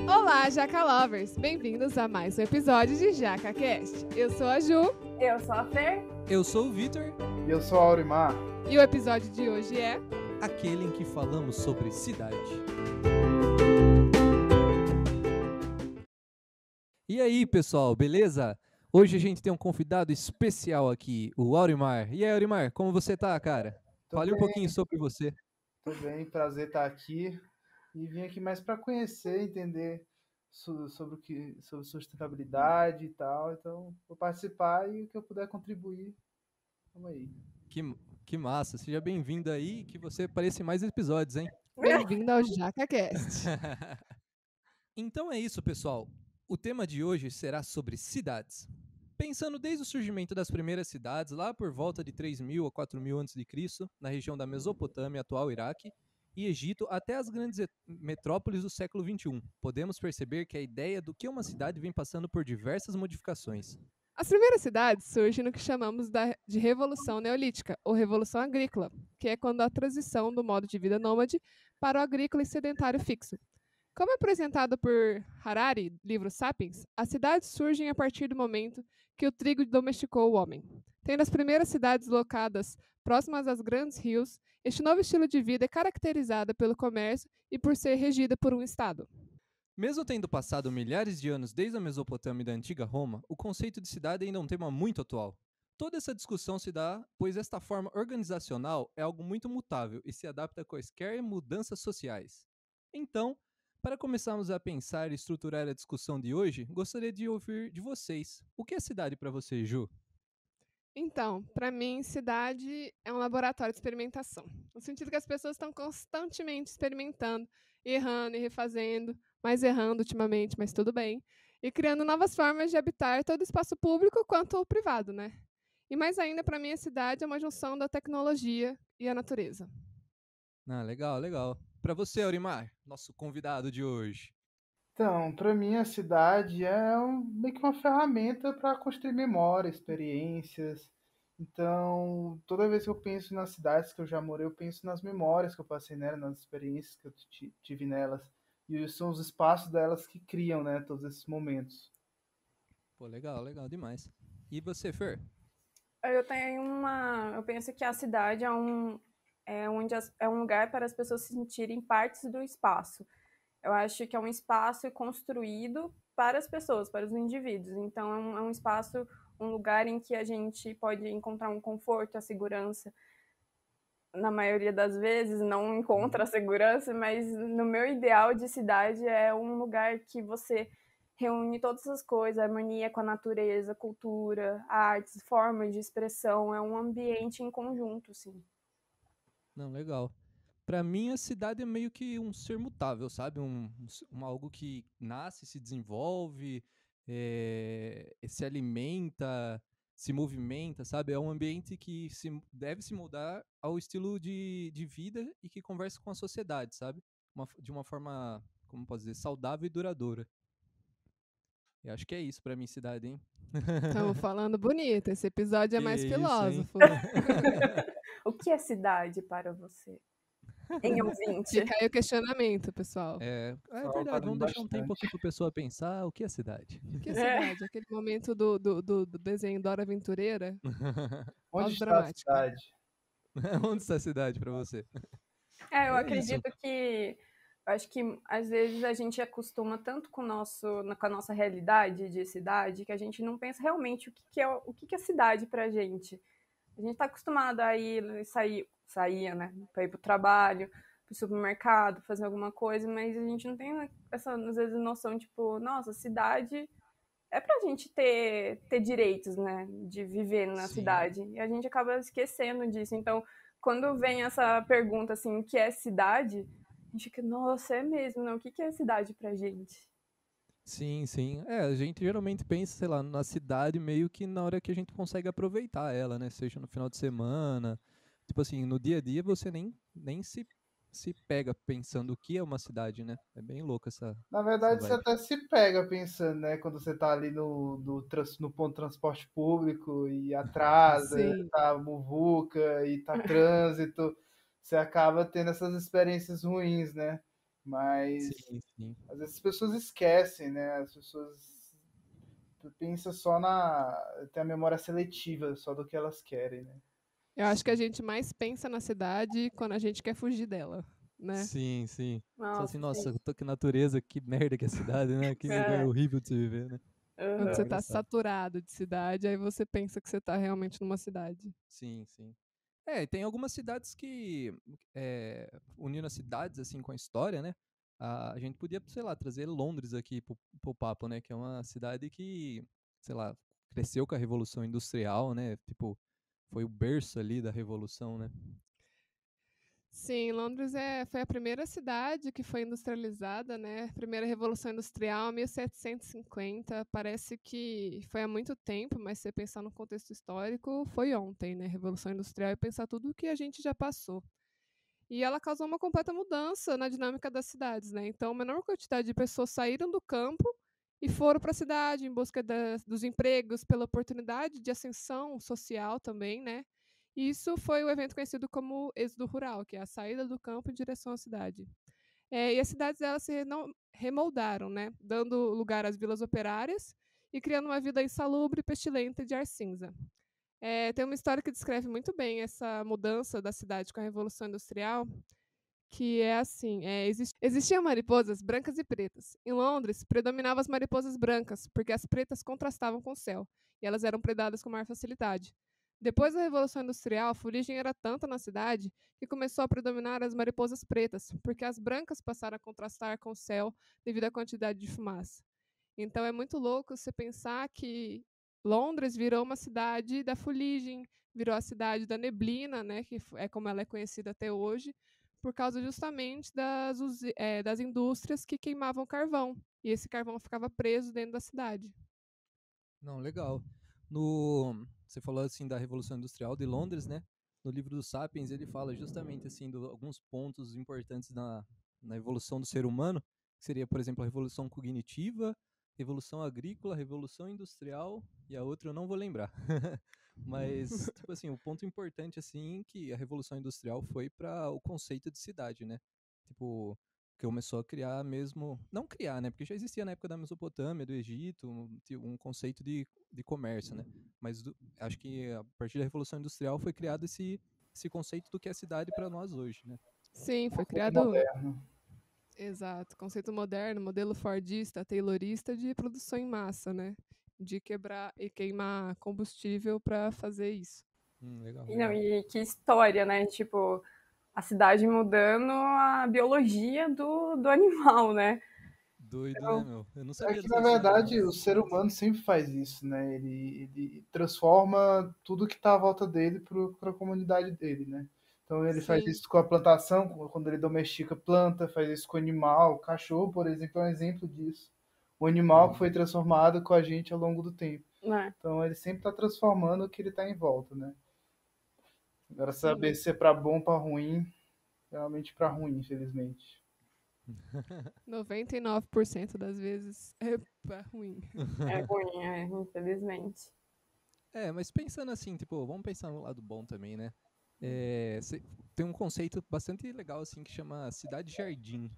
Olá, Jaca Lovers! Bem-vindos a mais um episódio de JacaCast. Eu sou a Ju. Eu sou a Fer. Eu sou o Vitor. E eu sou a Aurimar. E o episódio de hoje é... aquele em que falamos sobre cidade. E aí, pessoal, beleza? Hoje a gente tem um convidado especial aqui, o Aurimar. E aí, Aurimar, como você tá, cara? Fale um pouquinho sobre você. Tudo bem, prazer estar aqui. E vim aqui mais para conhecer, entender sobre sustentabilidade e tal. Então, vou participar e o que eu puder contribuir, vamos aí. Que massa, seja bem-vindo aí, que você apareça em mais episódios, hein? Bem-vindo ao JacaCast. Então é isso, pessoal. O tema de hoje será sobre cidades. Pensando desde o surgimento das primeiras cidades, lá por volta de 3.000 a 4.000 a.C., na região da Mesopotâmia, atual Iraque, e Egito, até as grandes metrópoles do século XXI, podemos perceber que a ideia do que uma cidade vem passando por diversas modificações. As primeiras cidades surgem no que chamamos de Revolução Neolítica, ou Revolução Agrícola, que é quando a transição do modo de vida nômade para o agrícola e sedentário fixo. Como é apresentado por Harari, livro Sapiens, as cidades surgem a partir do momento que o trigo domesticou o homem. Tendo as primeiras cidades locadas próximas aos grandes rios, este novo estilo de vida é caracterizado pelo comércio e por ser regida por um Estado. Mesmo tendo passado milhares de anos desde a Mesopotâmia e da antiga Roma, o conceito de cidade ainda é um tema muito atual. Toda essa discussão se dá pois esta forma organizacional é algo muito mutável e se adapta a quaisquer mudanças sociais. Então, para começarmos a pensar e estruturar a discussão de hoje, gostaria de ouvir de vocês. O que é cidade para você, Ju? Então, para mim, cidade é um laboratório de experimentação. No sentido que as pessoas estão constantemente experimentando, errando e refazendo, mais errando ultimamente, mas tudo bem, e criando novas formas de habitar tanto o espaço público quanto o privado, né? E mais ainda, para mim, a cidade é uma junção da tecnologia e a natureza. Ah, legal, legal. Para você, Aurimar, nosso convidado de hoje. Então, para mim, a cidade é meio que uma ferramenta para construir memória, experiências. Então, toda vez que eu penso nas cidades que eu já morei, eu penso nas memórias que eu passei nelas, nas experiências que eu tive nelas. E são os espaços delas que criam, né, todos esses momentos. Pô, legal, legal demais. E você, Fer? Eu penso que a cidade é um lugar para as pessoas se sentirem partes do espaço. Eu acho que é um espaço construído para as pessoas, para os indivíduos. Então, é um espaço, um lugar em que a gente pode encontrar um conforto, a segurança. Na maioria das vezes, não encontra a segurança, mas no meu ideal de cidade é um lugar que você reúne todas as coisas, harmonia com a natureza, cultura, artes, formas de expressão. É um ambiente em conjunto, sim. Não, legal. Pra mim, a cidade é meio que um ser mutável, sabe? Algo que nasce, se desenvolve, se alimenta, se movimenta, sabe? É um ambiente que deve se moldar ao estilo de vida e que conversa com a sociedade, sabe? De uma forma, como posso dizer, saudável e duradoura. Eu acho que é isso pra mim, cidade, hein? Estamos falando bonito, esse episódio é Que mais isso, filósofo. O que é cidade para você? Em ouvinte. Fica aí o questionamento, pessoal. É Só verdade, tá vamos deixar um tempo bastante. aqui pra pessoa pensar o que é cidade. O que é cidade? Aquele momento do desenho Dora Aventureira? Onde está a Pós-dramático. cidade? Onde está a cidade pra você? Eu É acredito que. Eu acho que às vezes a gente acostuma tanto com a nossa realidade de cidade que a gente não pensa realmente o que é cidade pra gente. A gente tá acostumado a saía, né? Pra ir pro trabalho, pro supermercado, fazer alguma coisa, mas a gente não tem essa, às vezes, noção, tipo, nossa, cidade é pra gente ter direitos, né? De viver na Sim. cidade. E a gente acaba esquecendo disso. Então, quando vem essa pergunta, assim, o que é cidade? A gente fica, nossa, é mesmo, né? O que é cidade pra gente? Sim, sim. A gente geralmente pensa, sei lá, na cidade meio que na hora que a gente consegue aproveitar ela, né? Seja no final de semana. Tipo assim, no dia a dia você nem se pega pensando o que é uma cidade, né? É bem louco essa Na verdade, você vibe. até se pega pensando, né? Quando você tá ali no ponto de transporte público e atrasa, Sim. tá muvuca e tá trânsito, você acaba tendo essas experiências ruins, né? Mas Sim, sim. às vezes as pessoas esquecem, né? As pessoas pensam só tem a memória seletiva só do que elas querem, né? Eu acho que a gente mais pensa na cidade quando a gente quer fugir dela, né? Sim, sim. Só assim, Nossa, nossa, sim. que natureza, que merda que é a cidade, né? Que lugar É, horrível de se viver, né? Quando É você aham. tá engraçado. saturado de cidade, aí você pensa que você tá realmente numa cidade. Sim, sim. É, e tem algumas cidades que, unindo as cidades, assim, com a história, né? A gente podia, sei lá, trazer Londres aqui pro papo, né? Que é uma cidade que, sei lá, cresceu com a Revolução Industrial, né? Tipo, foi o berço ali da Revolução, né? Sim, Londres foi a primeira cidade que foi industrializada, né? Primeira Revolução Industrial, 1750. Parece que foi há muito tempo, mas se você pensar no contexto histórico, foi ontem, né? Revolução Industrial e pensar tudo o que a gente já passou. E ela causou uma completa mudança na dinâmica das cidades, né? Então, a menor quantidade de pessoas saíram do campo e foram para a cidade em busca dos empregos, pela oportunidade de ascensão social também, né? E isso foi o evento conhecido como êxodo rural, que é a saída do campo em direção à cidade. E as cidades elas se remoldaram, né? Dando lugar às vilas operárias e criando uma vida insalubre e pestilenta de ar cinza. Tem uma história que descreve muito bem essa mudança da cidade com a Revolução Industrial, que é assim, existiam mariposas brancas e pretas. Em Londres, predominavam as mariposas brancas, porque as pretas contrastavam com o céu, e elas eram predadas com maior facilidade. Depois da Revolução Industrial, a fuligem era tanta na cidade que começou a predominar as mariposas pretas, porque as brancas passaram a contrastar com o céu devido à quantidade de fumaça. Então é muito louco você pensar que Londres virou uma cidade da fuligem, virou a cidade da neblina, né, que é como ela é conhecida até hoje, por causa justamente das indústrias que queimavam carvão. E esse carvão ficava preso dentro da cidade. Não, legal. No, você falou assim da Revolução Industrial de Londres, né? No livro do Sapiens ele fala justamente assim de alguns pontos importantes na evolução do ser humano, que seria, por exemplo, a revolução cognitiva, revolução agrícola, revolução industrial e a outra eu não vou lembrar. Mas tipo assim, o ponto importante assim que a revolução industrial foi para o conceito de cidade, né? Tipo, que começou a criar mesmo, não criar, né, porque já existia na época da Mesopotâmia, do Egito, um conceito de comércio, né, mas acho que a partir da Revolução Industrial foi criado esse conceito do que é cidade para nós hoje, né. Sim, foi Muito criado, moderno. exato, conceito moderno, modelo fordista, taylorista de produção em massa, né? De quebrar e queimar combustível para fazer isso. Legal, E, não, legal. e que história, né? Tipo, a cidade mudando a biologia do animal, né? Doido, né, Então, meu? Eu não É sabia que, na dessa história, não. verdade, o ser humano sempre faz isso, né? Ele transforma tudo que está à volta dele para a comunidade dele, né? Então ele faz Sim, isso com a plantação, quando ele domestica planta, faz isso com o animal. O cachorro, por exemplo, é um exemplo disso. O animal que Uhum. foi transformado com a gente ao longo do tempo. né? Então ele sempre está transformando o que ele está em volta, né? Agora saber sim. se é para bom ou para ruim, realmente para ruim, infelizmente. 99% das vezes é ruim. É ruim, infelizmente. Mas pensando assim, tipo, vamos pensar no lado bom também, né? Tem um conceito bastante legal assim que chama cidade-jardim.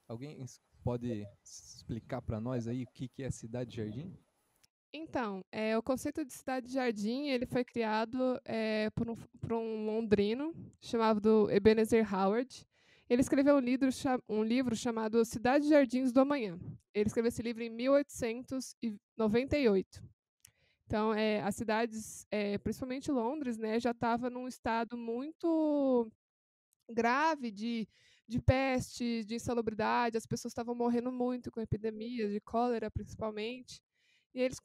Alguém pode explicar para nós aí o que é cidade-jardim? Então, o conceito de cidade-jardim ele foi criado por um londrino chamado Ebenezer Howard. Ele escreveu um livro chamado Cidades e Jardins do Amanhã. Ele escreveu esse livro em 1898. Então, as cidades, principalmente Londres, né, já estava num estado muito grave de peste, de insalubridade, as pessoas estavam morrendo muito com epidemias de cólera, principalmente. E as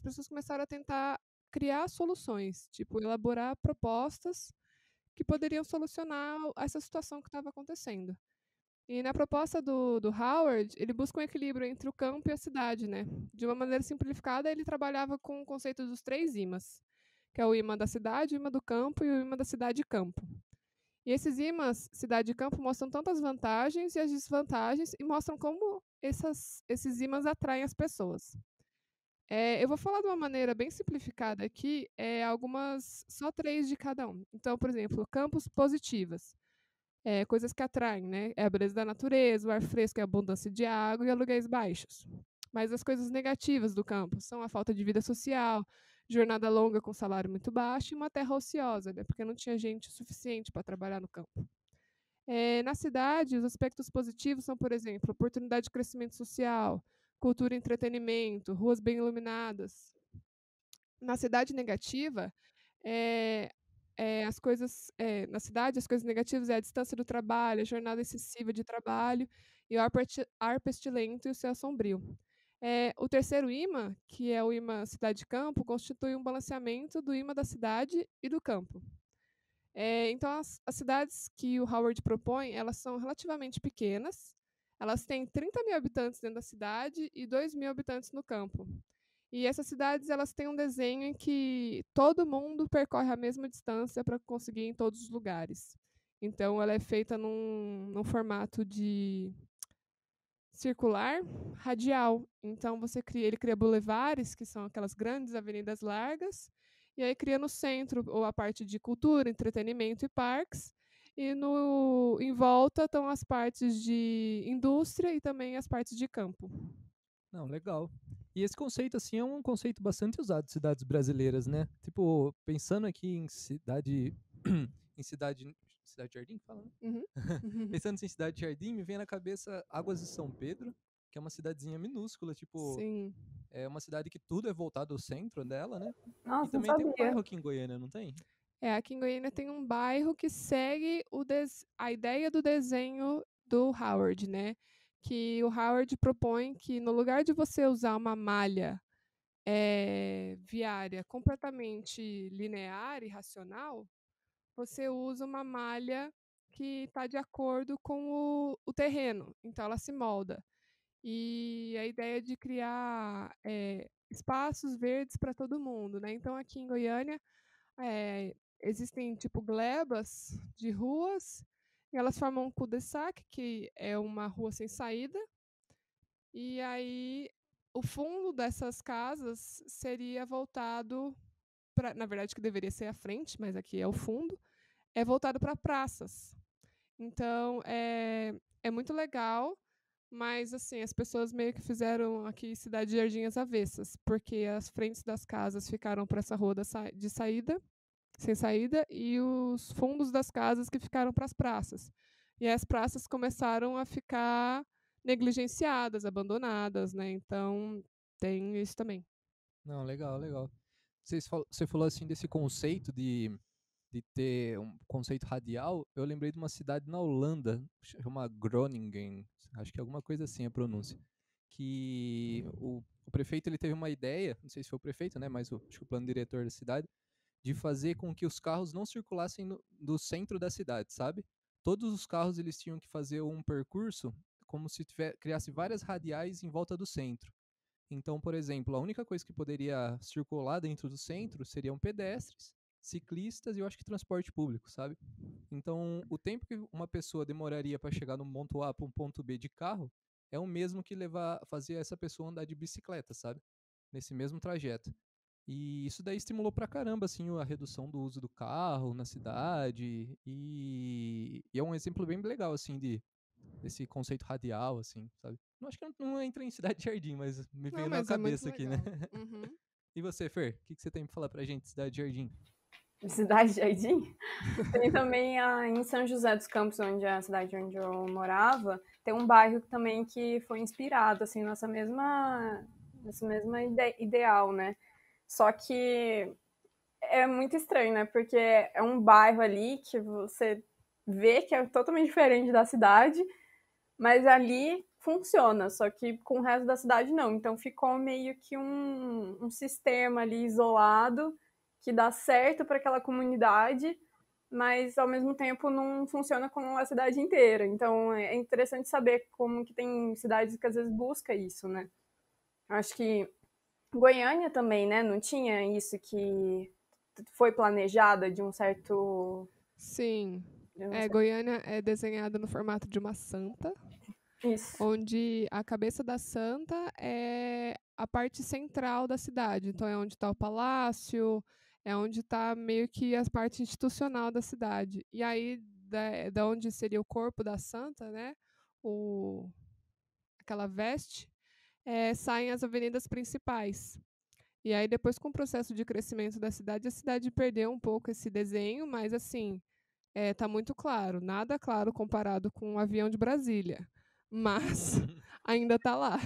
pessoas começaram a tentar criar soluções, tipo, elaborar propostas que poderiam solucionar essa situação que estava acontecendo. E na proposta do Howard, ele busca um equilíbrio entre o campo e a cidade, né? De uma maneira simplificada, ele trabalhava com o conceito dos 3 imãs, que é o imã da cidade, o imã do campo e o imã da cidade-campo. E esses imãs cidade e campo mostram tanto as vantagens e as desvantagens e mostram como esses imãs atraem as pessoas. Eu vou falar de uma maneira bem simplificada aqui, algumas, só 3 de cada um. Então, por exemplo, campos positivas. coisas que atraem, né? É a beleza da natureza, o ar fresco, a abundância de água e aluguéis baixos. Mas as coisas negativas do campo são a falta de vida social, jornada longa com salário muito baixo e uma terra ociosa, né? Porque não tinha gente suficiente para trabalhar no campo. Na cidade, os aspectos positivos são, por exemplo, oportunidade de crescimento social, cultura e entretenimento, ruas bem iluminadas. Na cidade negativa, é, na cidade, as coisas negativas é a distância do trabalho, a jornada excessiva de trabalho e o ar pestilento e o céu sombrio. O terceiro imã, que é o imã cidade-campo, constitui um balanceamento do imã da cidade e do campo. Então, as cidades que o Howard propõe, elas são relativamente pequenas, elas têm 30 mil habitantes dentro da cidade e 2 mil habitantes no campo. E essas cidades, elas têm um desenho em que todo mundo percorre a mesma distância para conseguir ir em todos os lugares. Então, ela é feita num formato de circular radial. Então, ele cria bulevares, que são aquelas grandes avenidas largas, e aí cria no centro ou a parte de cultura, entretenimento e parques, e em volta estão as partes de indústria e também as partes de campo. Não, legal. E esse conceito, assim, é um conceito bastante usado em cidades brasileiras, né? Tipo, pensando aqui em cidade... em cidade Jardim, que fala, né? Uhum. Pensando em Cidade Jardim, me vem na cabeça Águas de São Pedro, que é uma cidadezinha minúscula, tipo... Sim. É uma cidade que tudo é voltado ao centro dela, né? Nossa, E também não tem um sabia. bairro aqui em Goiânia, não tem? Aqui em Goiânia tem um bairro que segue a ideia do desenho do Howard, né? Que o Howard propõe que no lugar de você usar uma malha viária completamente linear e racional, você usa uma malha que está de acordo com o terreno. Então, ela se molda. E a ideia de criar espaços verdes para todo mundo, né? Então, aqui em Goiânia, existem tipo glebas de ruas e elas formam um cul-de-sac, que é uma rua sem saída. E aí o fundo dessas casas seria voltado para, na verdade que deveria ser a frente, mas aqui é o fundo, é voltado para praças. Então é muito legal, mas assim, as pessoas meio que fizeram aqui Cidade Jardim às avessas, porque as frentes das casas ficaram para essa rua de saída, sem saída, e os fundos das casas que ficaram para as praças. E as praças começaram a ficar negligenciadas, abandonadas, né? Então, tem isso também. Não, legal, legal. Você falou assim desse conceito de ter um conceito radial. Eu lembrei de uma cidade na Holanda, chama Groningen, acho que é alguma coisa assim a pronúncia, que o prefeito ele teve uma ideia, não sei se foi o prefeito, né, mas acho que o plano diretor da cidade, de fazer com que os carros não circulassem do centro da cidade, sabe? Todos os carros eles tinham que fazer um percurso como se criasse várias radiais em volta do centro. Então, por exemplo, a única coisa que poderia circular dentro do centro seriam pedestres, ciclistas e eu acho que transporte público, sabe? Então, o tempo que uma pessoa demoraria para chegar no ponto A para um ponto B de carro é o mesmo que fazer essa pessoa andar de bicicleta, sabe? Nesse mesmo trajeto. E isso daí estimulou pra caramba, assim, a redução do uso do carro na cidade. E é um exemplo bem legal, assim, desse conceito radial, assim, sabe? Não acho que não entra em Cidade Jardim, mas me Não, veio na mas é muito cabeça aqui, né? legal. Uhum. E você, Fer, o que você tem pra falar pra gente de Cidade Jardim? Cidade Jardim? Tem também em São José dos Campos, onde é a cidade onde eu morava, tem um bairro também que foi inspirado, assim, nessa mesma ideal, né? Só que é muito estranho, né? Porque é um bairro ali que você vê que é totalmente diferente da cidade, mas ali funciona, só que com o resto da cidade não. Então ficou meio que um sistema ali isolado que dá certo para aquela comunidade, mas ao mesmo tempo não funciona com a cidade inteira. Então é interessante saber como que tem cidades que às vezes busca isso, né? Acho que Goiânia também, né? Não tinha isso que foi planejada de um certo... Sim. Goiânia é desenhada no formato de uma santa. Isso. Onde a cabeça da santa é a parte central da cidade. Então, é onde está o palácio, é onde está meio que a parte institucional da cidade. E aí, da onde seria o corpo da santa, né? Aquela veste, saem as avenidas principais. E aí, depois, com o processo de crescimento da cidade, a cidade perdeu um pouco esse desenho, mas assim, tá muito claro. Nada claro comparado com o avião de Brasília. Mas ainda tá lá.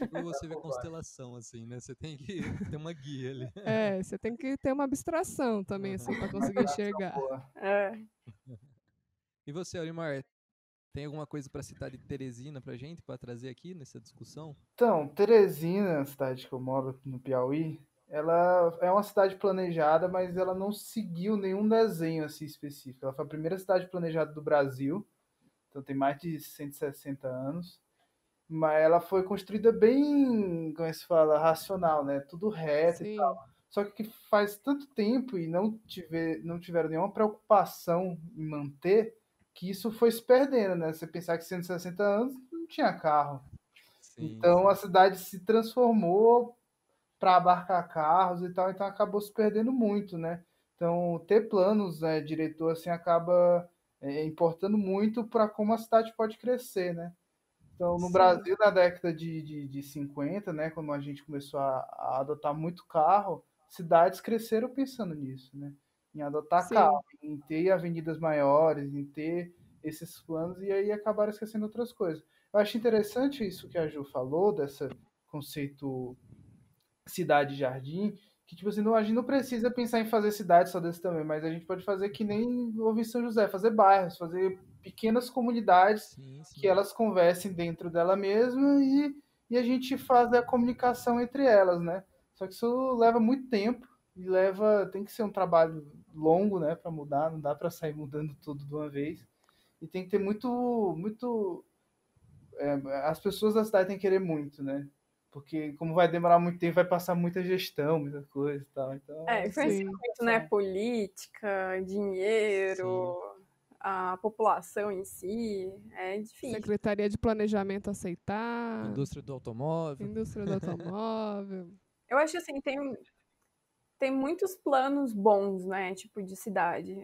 Tipo, você vê constelação, assim, né? Você tem que ter uma guia ali. Você tem que ter uma abstração também, assim, para conseguir enxergar. Boa. E você, Aurimar, tem alguma coisa para citar de Teresina pra gente, para trazer aqui nessa discussão? Então, Teresina, a cidade que eu moro no Piauí, ela é uma cidade planejada, mas ela não seguiu nenhum desenho assim específico. Ela foi a primeira cidade planejada do Brasil, então tem mais de 160 anos. Mas ela foi construída bem, como é que se fala, racional, né? Tudo reto e Sim, tal. Só que faz tanto tempo e não tiveram nenhuma preocupação em manter, que isso foi se perdendo, né? Você pensar que 160 anos não tinha carro. Sim, Então a sim. cidade se transformou para abarcar carros e tal, então acabou se perdendo muito, né? Então ter planos, né, diretor assim acaba importando muito para como a cidade pode crescer, né? Então, no sim, Brasil, na década de 50, né, quando a gente começou a adotar muito carro, cidades cresceram pensando nisso, né? Em adotar sim. carro, em ter avenidas maiores, em ter esses planos, e aí acabaram esquecendo outras coisas. Eu acho interessante isso que a Ju falou, desse conceito cidade-jardim, que tipo assim, a gente não precisa pensar em fazer cidade só desse tamanho, mas a gente pode fazer que nem houve em São José, fazer bairros, fazer pequenas comunidades Sim, que sim. elas conversem dentro dela mesma e a gente faz a comunicação entre elas, né? Só que isso leva muito tempo e tem que ser um trabalho longo, né, para mudar, não dá para sair mudando tudo de uma vez. E tem que ter muito as pessoas da cidade têm que querer muito, né? Porque como vai demorar muito tempo, vai passar muita gestão, muita coisa e tal. Então é Influencia Sim. muito, né? Política, Sim. dinheiro, a população em si. É difícil. Secretaria de Planejamento aceitar, Indústria do automóvel. indústria do automóvel. Eu acho assim, tem muitos planos bons, né? Tipo, de cidade.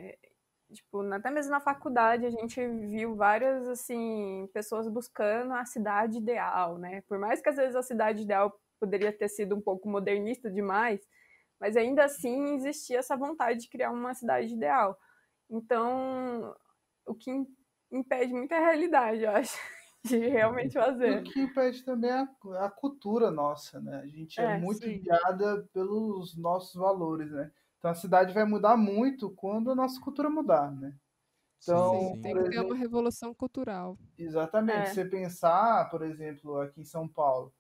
Tipo, até mesmo na faculdade a gente viu várias, assim, pessoas buscando a cidade ideal, né? Por mais que às vezes a cidade ideal poderia ter sido um pouco modernista demais, mas ainda assim existia essa vontade de criar uma cidade ideal. Então, o que impede muito é a realidade, eu acho, de realmente E o fazer. que impede também é a cultura nossa, né? A gente é muito Sim, guiada pelos nossos valores, né? Então a cidade vai mudar muito quando a nossa cultura mudar, né? Sim, sim. Então, sim. Tem por que ter uma exemplo, revolução cultural. exatamente, É, você pensar, por exemplo, aqui em São Paulo,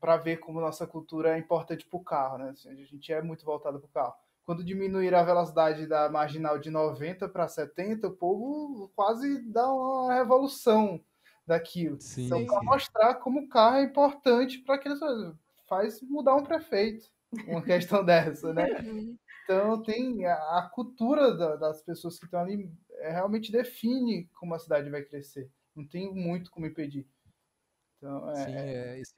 para ver como nossa cultura é importante para o carro, né? Assim, a gente é muito voltado para o carro. Quando diminuir a velocidade da marginal de 90 para 70, o povo quase dá uma revolução daquilo. Então, Sim, Sim, para sim. mostrar como o carro é importante para aqueles coisas, faz mudar um prefeito, uma questão dessa, né? uhum, Então, tem a cultura das pessoas que estão ali realmente define como a cidade vai crescer. Não tem muito como impedir. Então, Sim,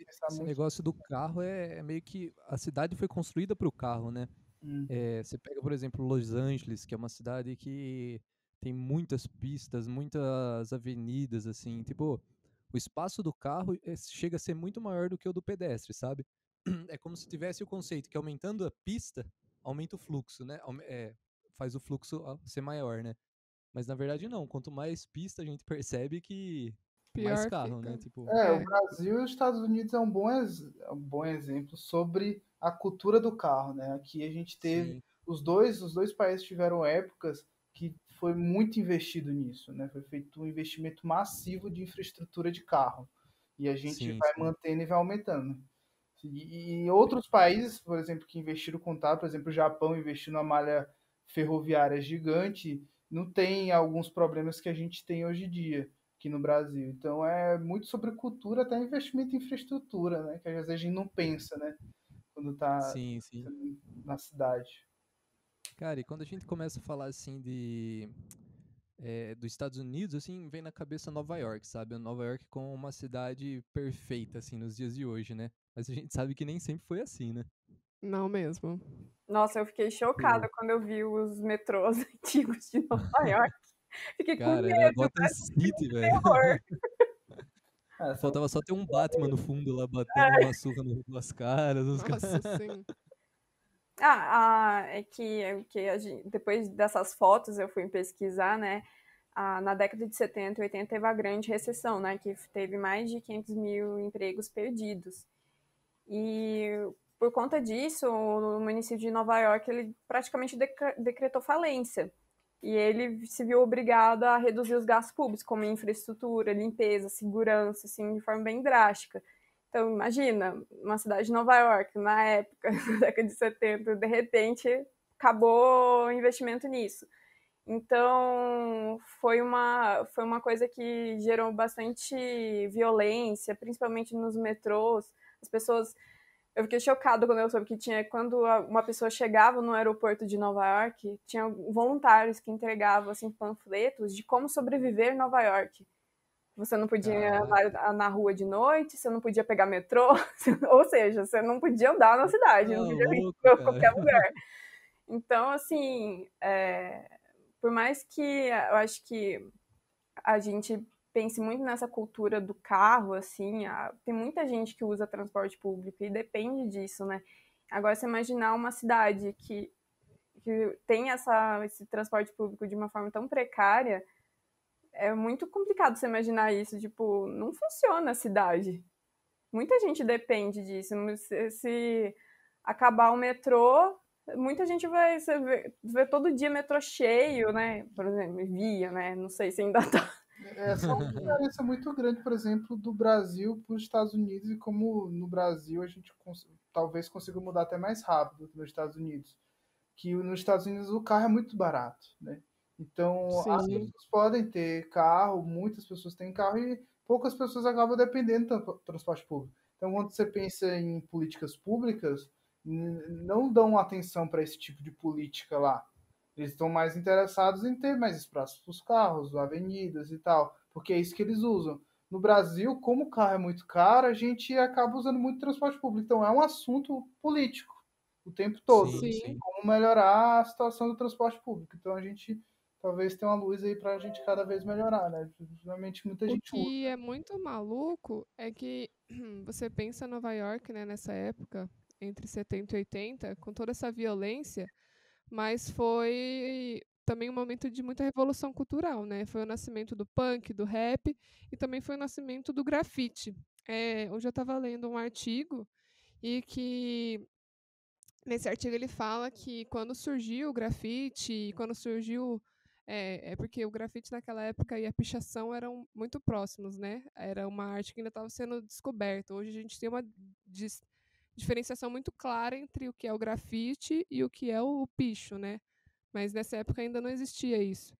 pensar esse muito. negócio do carro é meio que a cidade foi construída para o carro, né? Uhum. Você pega, por exemplo, Los Angeles, que é uma cidade que tem muitas pistas, muitas avenidas, assim, tipo, o espaço do carro chega a ser muito maior do que o do pedestre, sabe? É como se tivesse o conceito que aumentando a pista, aumenta o fluxo, né? Faz o fluxo ser maior, né? Mas na verdade não, quanto mais pista a gente percebe que mais pior carro, né? fica. Tipo, O É, Brasil e os Estados Unidos é um bom exemplo sobre a cultura do carro, né? Aqui a gente teve sim, os dois países tiveram épocas que foi muito investido nisso, né? Foi feito um investimento massivo de infraestrutura de carro e a gente sim, vai sim. mantendo e vai aumentando. E outros países, por exemplo, que investiram com contato, por exemplo, o Japão investiu numa malha ferroviária gigante, não tem alguns problemas que a gente tem hoje em dia aqui no Brasil. Então é muito sobre cultura, até investimento em infraestrutura, né? Que às vezes a gente não pensa, né? Quando está Sim, sim. na cidade. Cara, e quando a gente começa a falar assim dos Estados Unidos, assim, vem na cabeça Nova York, sabe? Nova York como uma cidade perfeita, assim, nos dias de hoje, né? Mas a gente sabe que nem sempre foi assim, né? não mesmo. nossa, eu fiquei chocada Tipo, quando eu vi os metrôs antigos de Nova York. Fiquei com Cara, era medo, Gotham parece um filme City, de velho. terror. Faltava só ter um Batman no fundo lá, batendo uma surra nas caras. Nossa, sim. Depois dessas fotos eu fui pesquisar, né? Na década de 70 e 80 teve a grande recessão, né? Que teve mais de 500 mil empregos perdidos. E por conta disso, o município de Nova York ele praticamente decretou falência. E ele se viu obrigado a reduzir os gastos públicos, como infraestrutura, limpeza, segurança, assim, de forma bem drástica. Então, imagina, uma cidade de Nova York, na época, na década de 70, de repente, acabou o investimento nisso. Então, foi uma coisa que gerou bastante violência, principalmente nos metrôs. As pessoas... Eu fiquei chocada quando eu soube que quando uma pessoa chegava no aeroporto de Nova York, tinha voluntários que entregavam assim, panfletos de como sobreviver em Nova York. Você não podia andar na rua de noite, você não podia pegar metrô, ou seja, você não podia andar na cidade, não podia ir para qualquer lugar. Então, assim, por mais que eu acho que a gente pense muito nessa cultura do carro, assim, tem muita gente que usa transporte público e depende disso, né? Agora, você imaginar uma cidade que tem esse transporte público de uma forma tão precária, é muito complicado você imaginar isso, tipo, não funciona a cidade. Muita gente depende disso. Se acabar o metrô, muita gente vai ver todo dia metrô cheio, né? Por exemplo, via, né? Não sei se ainda tá. Essa é uma diferença muito grande, por exemplo, do Brasil para os Estados Unidos e como no Brasil a gente talvez consiga mudar até mais rápido que nos Estados Unidos. Que nos Estados Unidos o carro é muito barato, né? Então as Sim. pessoas podem ter carro, muitas pessoas têm carro e poucas pessoas acabam dependendo do transporte público. Então quando você pensa em políticas públicas, não dão atenção para esse tipo de política lá. Eles estão mais interessados em ter mais espaço para os carros, avenidas e tal, porque é isso que eles usam. No Brasil, como o carro é muito caro, a gente acaba usando muito transporte público. Então é um assunto político o tempo todo. Sim, Sim. sim. Como melhorar a situação do transporte público. Então a gente talvez tenha uma luz aí para a gente cada vez melhorar, né? Realmente muita O gente usa. que é muito maluco é que você pensa Nova York, né, nessa época, entre 70 e 80, com toda essa violência, mas foi também um momento de muita revolução cultural, né? Foi o nascimento do punk, do rap e também foi o nascimento do grafite. Hoje eu estava lendo um artigo e que nesse artigo ele fala que quando surgiu o grafite, quando surgiu porque o grafite naquela época e a pichação eram muito próximos, né? Era uma arte que ainda estava sendo descoberta. Hoje a gente tem uma diferenciação muito clara entre o que é o grafite e o que é o picho, né? Mas nessa época ainda não existia isso.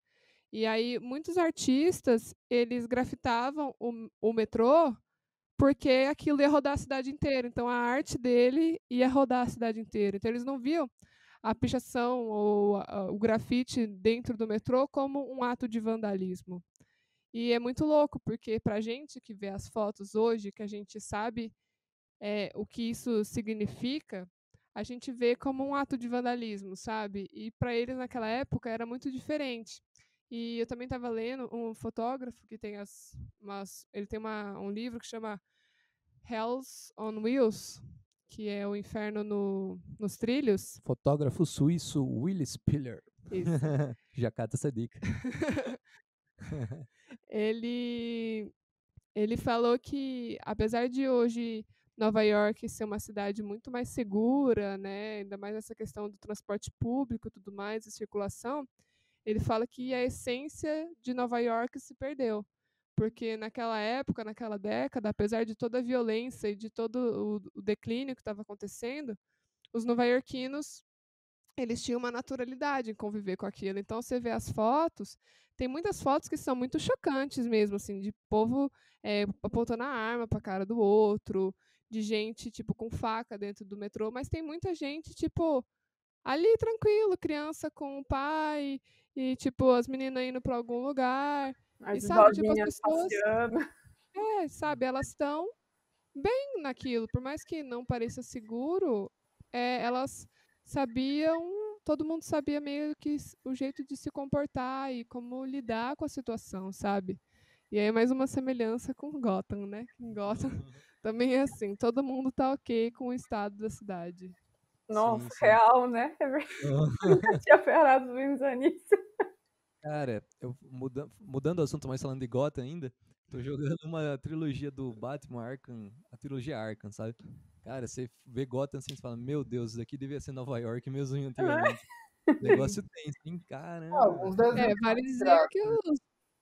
E aí muitos artistas, eles grafitavam o metrô porque aquilo ia rodar a cidade inteira. Então a arte dele ia rodar a cidade inteira. Então eles não viam a pichação ou o grafite dentro do metrô como um ato de vandalismo. E é muito louco, porque para a gente que vê as fotos hoje, que a gente sabe o que isso significa, a gente vê como um ato de vandalismo, sabe? E para eles naquela época era muito diferente. E eu também estava lendo um fotógrafo que tem ele tem um livro que chama Hells on Wheels, que é o inferno nos trilhos. Fotógrafo suíço Willy Spiller. Isso. Já cata essa dica. Ele falou que, apesar de hoje Nova York ser uma cidade muito mais segura, né, ainda mais essa questão do transporte público e tudo mais, a circulação, ele fala que a essência de Nova York se perdeu. Porque naquela época, naquela década, apesar de toda a violência e de todo o declínio que estava acontecendo, os nova-iorquinos eles tinham uma naturalidade em conviver com aquilo. Então você vê as fotos, tem muitas fotos que são muito chocantes mesmo, assim, de povo apontando a arma para a cara do outro, de gente tipo com faca dentro do metrô, mas tem muita gente tipo ali tranquilo, criança com o pai e tipo as meninas indo para algum lugar. As E sabe, tipo as idosinhas pessoas, passeando. sabe, elas estão bem naquilo, por mais que não pareça seguro, elas sabiam todo mundo sabia meio que o jeito de se comportar e como lidar com a situação, sabe? E aí mais uma semelhança com Gotham, né? Que em Gotham também é assim, todo mundo tá ok com o estado da cidade. Nossa, Sim. real, né? É verdade. Nunca tinha parado pra pensar nisso. Cara, mudando o assunto, mas falando de Gotham ainda, tô jogando uma trilogia do Batman Arkham, a trilogia Arkham, sabe? Cara, você vê Gotham assim, você fala, meu Deus, isso daqui devia ser Nova York mesmo antigamente. Negócio tenso, hein? Caramba, Alguns desenhos Vale dizer que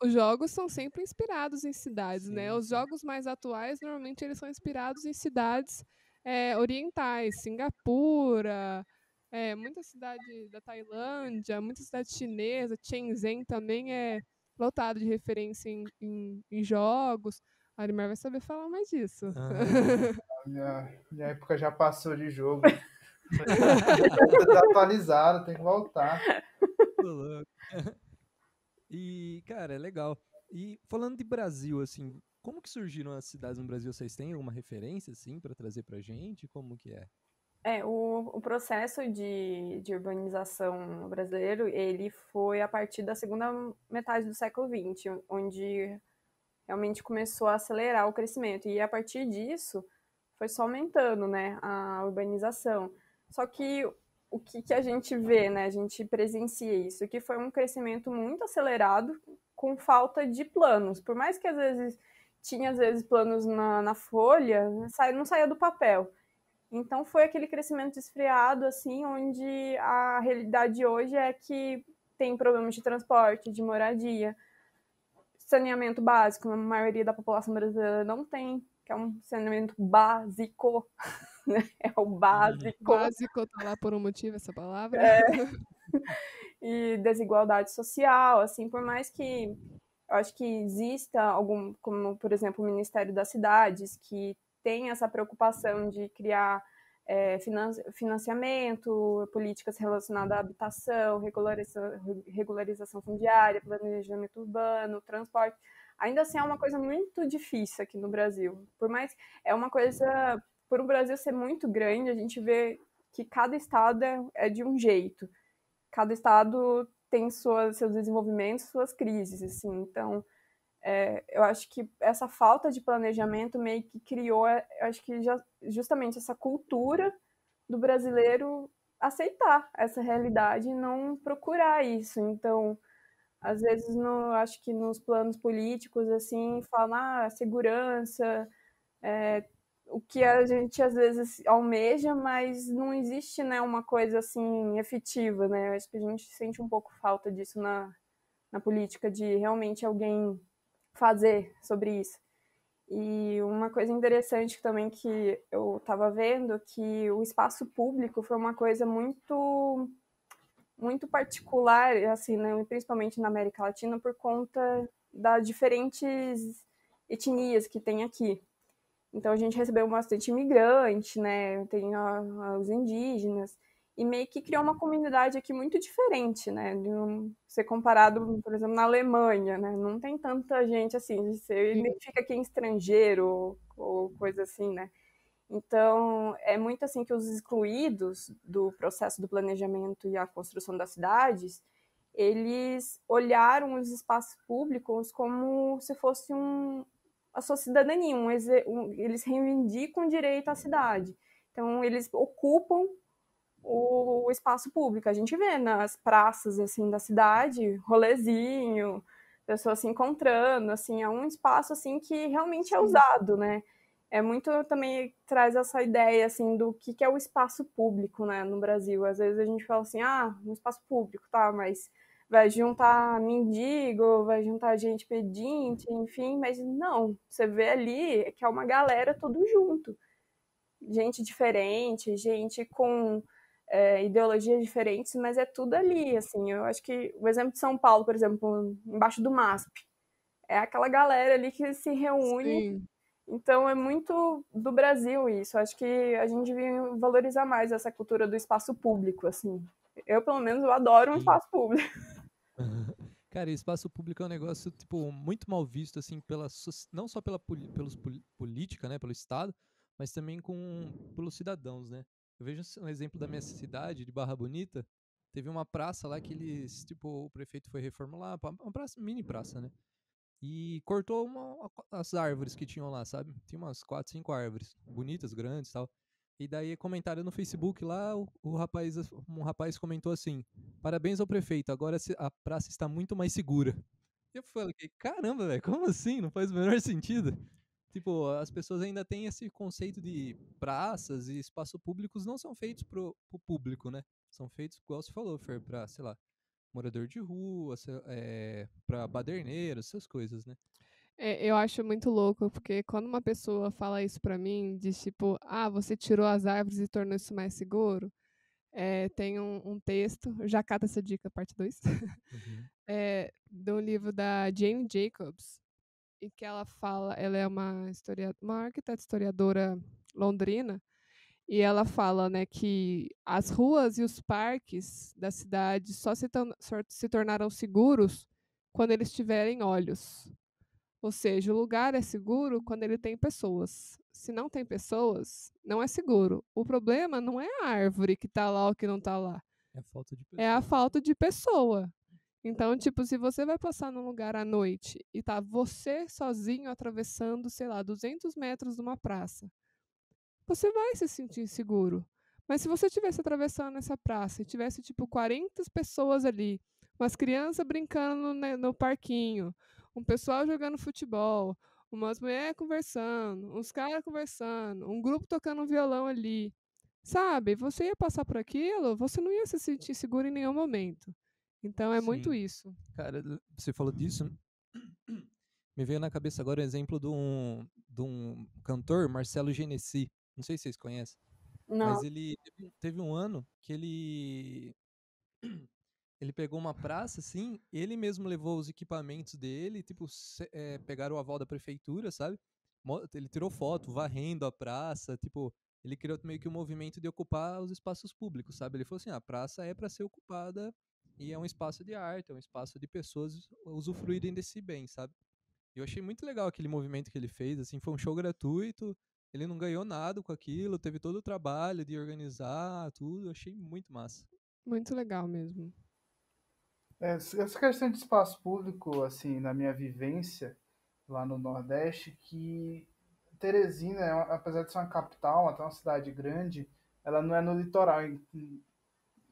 os jogos são sempre inspirados em cidades, né? Sim, Os jogos mais atuais, normalmente, eles são inspirados em cidades orientais, Singapura, muita cidade da Tailândia, muita cidade chinesa, Shenzhen também é lotado de referência em jogos. A Arimar vai saber falar mais disso. minha época já passou de jogo. Tá desatualizado, tem que voltar. tô louco. E, cara, é legal. E falando de Brasil, assim, como que surgiram as cidades no Brasil? Vocês têm alguma referência, assim, pra trazer pra gente? Como que é? O processo de urbanização brasileiro, ele foi a partir da segunda metade do século XX, onde realmente começou a acelerar o crescimento. E a partir disso, foi só aumentando, né, a urbanização. Só que o que a gente vê, né, a gente presencia isso, que foi um crescimento muito acelerado com falta de planos. Por mais que às vezes planos na folha, não saía do papel. Então foi aquele crescimento desfreado, assim, onde a realidade hoje é que tem problemas de transporte, de moradia, saneamento básico, a maioria da população brasileira não tem, que é um saneamento básico, né? É o básico. Básico, tá lá por um motivo essa palavra. E desigualdade social, assim, por mais que eu acho que exista algum, como por exemplo o Ministério das Cidades, que tem essa preocupação de criar financiamento, políticas relacionadas à habitação, regularização fundiária, planejamento urbano, transporte. Ainda assim é uma coisa muito difícil aqui no Brasil. Por mais é uma coisa, por o Brasil ser muito grande, a gente vê que cada estado é de um jeito. Cada estado tem seus desenvolvimentos, suas crises, assim. Então, eu acho que essa falta de planejamento meio que criou, eu acho que justamente essa cultura do brasileiro aceitar essa realidade e não procurar isso. Então, às vezes, acho que nos planos políticos, assim, falar segurança, o que a gente às vezes almeja, mas não existe, né, uma coisa assim efetiva, né? Acho que a gente sente um pouco falta disso na política, de realmente alguém fazer sobre isso. E uma coisa interessante também que eu estava vendo, que o espaço público foi uma coisa muito muito particular, assim, né, principalmente na América Latina, por conta das diferentes etnias que tem aqui. Então a gente recebeu bastante imigrante, né? Tem os indígenas, e meio que criou uma comunidade aqui muito diferente, né? De ser comparado, por exemplo, na Alemanha, né? Não tem tanta gente assim, você identifica quem é estrangeiro ou coisa assim, né? Então, é muito assim que os excluídos do processo do planejamento e a construção das cidades, eles olharam os espaços públicos como se fosse a sua cidadania, eles reivindicam o direito à cidade. Então, eles ocupam o espaço público. A gente vê nas praças assim da cidade, rolezinho, pessoas se encontrando, assim, é um espaço assim que realmente é usado, né? É muito também traz essa ideia assim do que é o espaço público, né, no Brasil. Às vezes a gente fala assim, um espaço público, tá, mas vai juntar mendigo, vai juntar gente pedinte, enfim, mas não, você vê ali que é uma galera tudo junto. Gente diferente, gente com ideologias diferentes, mas é tudo ali, assim. Eu acho que o exemplo de São Paulo, por exemplo, embaixo do MASP, é aquela galera ali que se reúne. Sim. Então é muito do Brasil isso. Acho que a gente devia valorizar mais essa cultura do espaço público, assim. Eu, pelo menos, eu adoro um espaço público. Cara, espaço público é um negócio, tipo, muito mal visto, assim, não só pelos política, né, pelo Estado, mas também pelos cidadãos, né? Eu vejo um exemplo da minha cidade, de Barra Bonita, teve uma praça lá que eles, tipo, o prefeito foi reformular, uma praça, mini praça, né? E cortou as árvores que tinham lá, sabe? Tinha umas 4, 5 árvores, bonitas, grandes e tal. E daí, comentário no Facebook lá, um rapaz comentou assim: parabéns ao prefeito, agora a praça está muito mais segura. E eu falei, caramba, velho, como assim? Não faz o menor sentido. Tipo, as pessoas ainda têm esse conceito de praças e espaços públicos não são feitos pro público, né? São feitos, igual você falou, Fer, pra, sei lá, morador de rua, pra baderneiro, essas coisas, né? Eu acho muito louco, porque quando uma pessoa fala isso pra mim, diz tipo, você tirou as árvores e tornou isso mais seguro, tem um texto, já cata essa dica, parte 2, Uhum. de um livro da Jane Jacobs, e que ela fala, ela é uma arquiteta historiadora londrina, e ela fala, né, que as ruas e os parques da cidade só se tornaram seguros quando eles tiverem olhos. Ou seja, o lugar é seguro quando ele tem pessoas. Se não tem pessoas, não é seguro. O problema não é a árvore que está lá ou que não está lá. É a falta de É a pessoa. falta de pessoa. Então, tipo, se você vai passar num lugar à noite e tá você sozinho atravessando, sei lá, 200 metros de uma praça, você vai se sentir seguro. Mas se você estivesse atravessando essa praça e tivesse, tipo, 40 pessoas ali, umas crianças brincando no parquinho, um pessoal jogando futebol, umas mulheres conversando, uns caras conversando, um grupo tocando um violão ali, sabe? Você ia passar por aquilo, você não ia se sentir seguro em nenhum momento. Então é muito Sim. isso. Cara, você falou disso, me veio na cabeça agora o exemplo de um cantor, Marcelo Genesi. Não sei se vocês conhecem, mas Não. ele teve um ano que ele pegou uma praça, assim, ele mesmo levou os equipamentos dele, tipo, pegaram o aval da prefeitura, sabe? Ele tirou foto, varrendo a praça, tipo, ele criou meio que um movimento de ocupar os espaços públicos, sabe? Ele falou assim, a praça é para ser ocupada e é um espaço de arte, é um espaço de pessoas usufruírem desse bem, sabe? E eu achei muito legal aquele movimento que ele fez, assim, foi um show gratuito, ele não ganhou nada com aquilo, teve todo o trabalho de organizar tudo, eu achei muito massa. Muito legal mesmo. Essa questão de espaço público, assim, na minha vivência lá no Nordeste, que Teresina, apesar de ser uma capital, até uma cidade grande, ela não é no litoral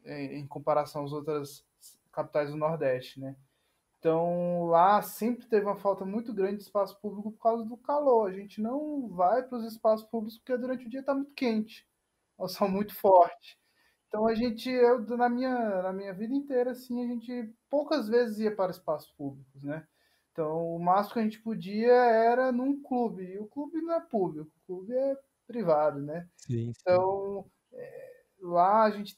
em comparação às outras capitais do Nordeste, né? Então, lá sempre teve uma falta muito grande de espaço público por causa do calor. A gente não vai para os espaços públicos porque durante o dia está muito quente, o sol muito forte. Então, na minha vida inteira, assim, a gente poucas vezes ia para espaços públicos, né? Então, o máximo que a gente podia era num clube. E o clube não é público, o clube é privado, né? Sim, sim. Então, lá a gente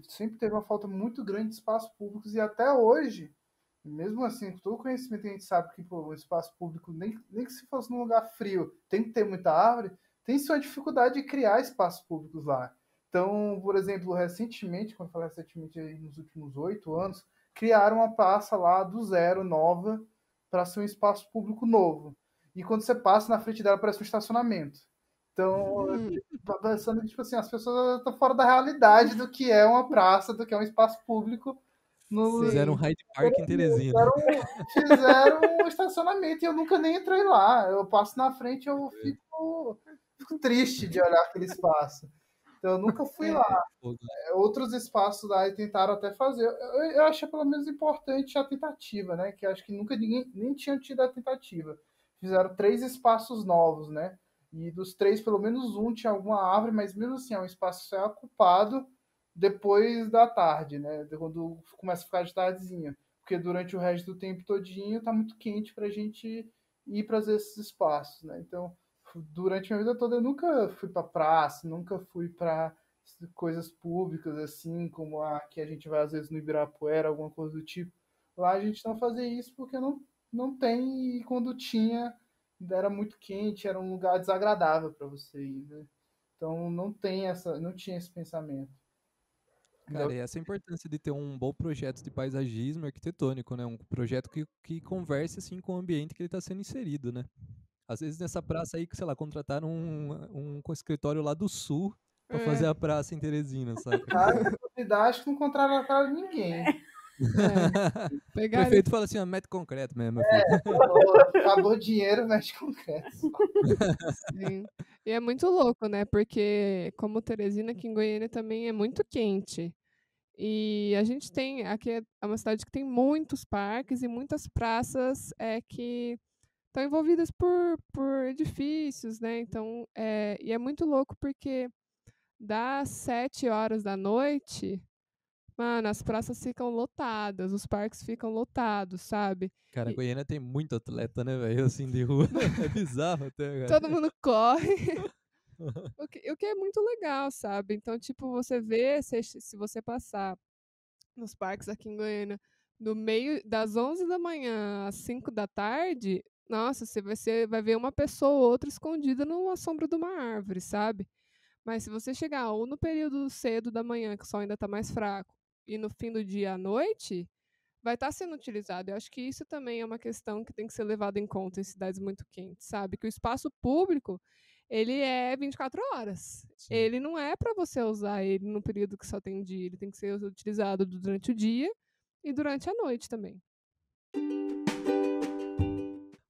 sempre teve uma falta muito grande de espaços públicos e até hoje, mesmo assim, com todo o conhecimento que a gente sabe que pô, o espaço público, nem que se fosse num lugar frio, tem que ter muita árvore, tem sua dificuldade de criar espaços públicos lá. Então, por exemplo, recentemente, quando eu falo recentemente, aí, nos últimos 8 anos, criaram uma praça lá do zero, nova, para ser um espaço público novo. E quando você passa na frente dela, parece um estacionamento. Então, tá pensando que, tipo assim, as pessoas estão fora da realidade do que é uma praça, do que é um espaço público no, Fizeram um Sim. Hyde Park em Teresina. fizeram um estacionamento e eu nunca nem entrei lá. Eu passo na frente e eu fico triste de olhar aquele espaço. Então eu nunca fui lá. Outros espaços lá tentaram até fazer. Eu achei pelo menos importante a tentativa, né? Que acho que nunca ninguém nem tinha tido a tentativa. Fizeram 3 espaços novos, né? E dos 3, pelo menos um tinha alguma árvore, mas mesmo assim é um espaço só ocupado depois da tarde, né? Quando começa a ficar de tardezinha. Porque durante o resto do tempo todinho tá muito quente pra gente ir para esses espaços, né? Então, durante a minha vida toda eu nunca fui para praça, nunca fui para coisas públicas assim, como a que a gente vai às vezes no Ibirapuera, alguma coisa do tipo. Lá a gente não fazia isso porque não tem, e quando tinha era muito quente, era um lugar desagradável para você ir, né? Então não tinha esse pensamento. Cara, e essa é a importância de ter um bom projeto de paisagismo arquitetônico, né? Um projeto que converse, assim, com o ambiente que ele está sendo inserido, né? Às vezes nessa praça aí, que sei lá, contrataram um escritório lá do sul, pra fazer a praça em Teresina, saca? Cara, acho que não encontraram a cara de ninguém. O Pegaram. prefeito fala assim, ó, mete concreto mesmo, meu filho. Acabou o dinheiro, mete concreto. Sim. E é muito louco, né? Porque como Teresina, aqui em Goiânia também é muito quente. E a gente tem, aqui é uma cidade que tem muitos parques e muitas praças que estão envolvidas por edifícios, né? Então, e é muito louco porque das 7 horas da noite, mano, as praças ficam lotadas, os parques ficam lotados, sabe? Cara, E Goiânia tem muito atleta, né, velho? Assim, de rua. É bizarro até, cara. todo mundo corre. O que é muito legal, sabe? Então, tipo, você vê, se você passar nos parques aqui em Goiânia, do meio das 11 da manhã às 5 da tarde, nossa, você vai ver uma pessoa ou outra escondida numa sombra de uma árvore, sabe? Mas se você chegar ou no período cedo da manhã, que o sol ainda está mais fraco, e no fim do dia à noite, vai estar sendo utilizado. Eu acho que isso também é uma questão que tem que ser levada em conta em cidades muito quentes, sabe? Que o espaço público, ele é 24 horas. Sim. Ele não é para você usar ele no período que só tem dia, ele tem que ser utilizado durante o dia e durante a noite também.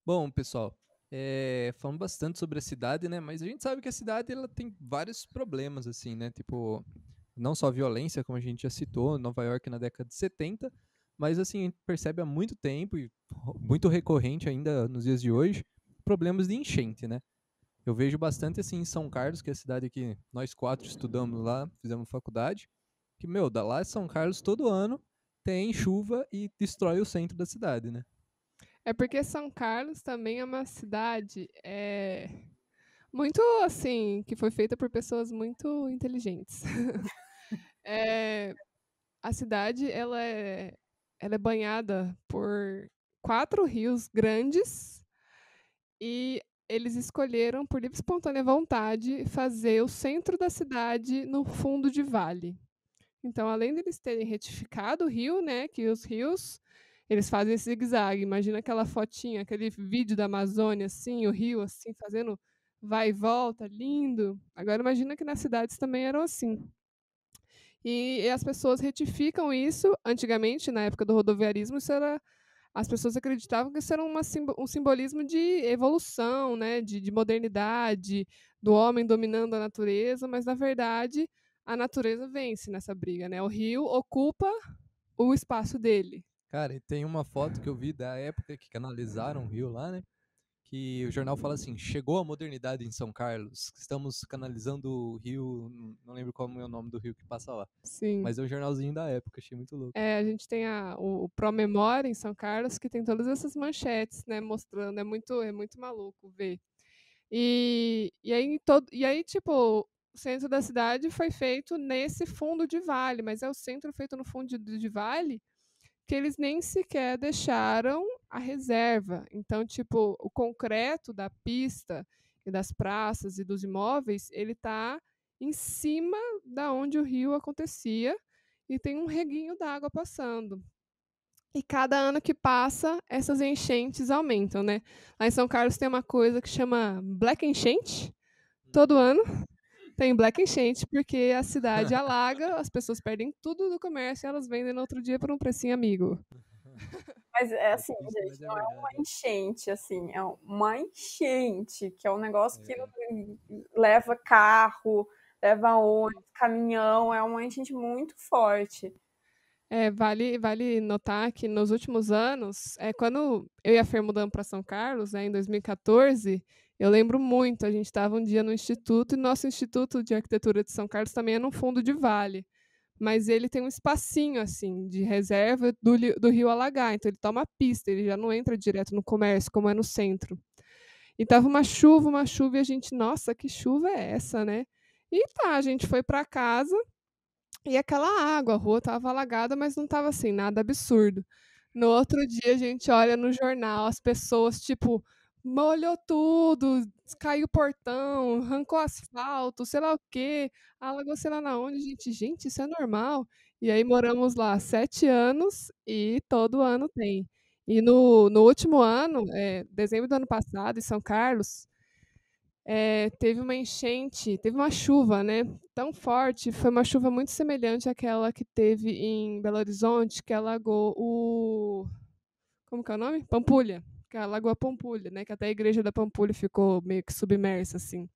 Bom, pessoal, falamos bastante sobre a cidade, né? Mas a gente sabe que a cidade ela tem vários problemas, assim, né? Tipo, não só violência, como a gente já citou, Nova York na década de 70, mas assim, a gente percebe há muito tempo, e muito recorrente ainda nos dias de hoje, problemas de enchente, né? Eu vejo bastante assim em São Carlos, que é a cidade que nós 4 estudamos lá, fizemos faculdade, que, meu, lá em São Carlos todo ano tem chuva e destrói o centro da cidade, né? É porque São Carlos também é uma cidade muito assim, que foi feita por pessoas muito inteligentes. A cidade ela é banhada por 4 rios grandes e eles escolheram, por livre e espontânea vontade, fazer o centro da cidade no fundo de vale. Então, além de eles terem retificado o rio, né, que os rios eles fazem esse zigue-zague. Imagina aquela fotinha, aquele vídeo da Amazônia, assim, o rio assim fazendo vai e volta, lindo. Agora imagina que nas cidades também eram assim. E as pessoas retificam isso. Antigamente, na época do rodoviarismo, as pessoas acreditavam que isso era um simbolismo de evolução, né, de modernidade, do homem dominando a natureza, mas, na verdade, a natureza vence nessa briga. Né? O rio ocupa o espaço dele. Cara, e tem uma foto que eu vi da época que canalizaram o rio lá, né? Que o jornal fala assim, chegou a modernidade em São Carlos, estamos canalizando o rio, não lembro qual é o nome do rio que passa lá. Sim. Mas é um jornalzinho da época, achei muito louco. A gente tem o Promemória em São Carlos, que tem todas essas manchetes, né, mostrando, é muito maluco ver. E aí, tipo, o centro da cidade foi feito nesse fundo de vale, mas é o centro feito no fundo de vale que eles nem sequer deixaram a reserva. Então, tipo, o concreto da pista e das praças e dos imóveis, ele está em cima da onde o rio acontecia e tem um reguinho d'água passando. E cada ano que passa, essas enchentes aumentam, né? Lá em São Carlos tem uma coisa que chama Black Enchente. Todo ano tem Black Enchente, porque a cidade alaga, as pessoas perdem tudo do comércio e elas vendem no outro dia por um precinho amigo. Mas é assim, triste, gente, mas é não é uma verdade. enchente, assim, é uma enchente, que é um negócio que leva carro, leva ônibus, caminhão, é uma enchente muito forte. Vale notar que nos últimos anos, quando eu e a Fer mudamos para São Carlos, né, em 2014, eu lembro muito, a gente estava um dia no instituto, e nosso Instituto de Arquitetura de São Carlos também é no fundo de vale, mas ele tem um espacinho assim de reserva do rio alagar, então ele toma pista, ele já não entra direto no comércio, como é no centro. E tava uma chuva, e a gente, nossa, que chuva é essa, né? E tá, a gente foi para casa, e aquela água, a rua estava alagada, mas não estava assim, nada absurdo. No outro dia, a gente olha no jornal, as pessoas, tipo, molhou tudo, caiu o portão, arrancou asfalto, sei lá o quê, alagou sei lá na onde. Gente, isso é normal. E aí moramos lá 7 anos e todo ano tem. E no último ano, dezembro do ano passado, em São Carlos, teve uma enchente, teve uma chuva, né, tão forte, foi uma chuva muito semelhante àquela que teve em Belo Horizonte, que alagou o... Como que é o nome? Pampulha. Que alagou a Pampulha, né, que até a igreja da Pampulha ficou meio que submersa, assim.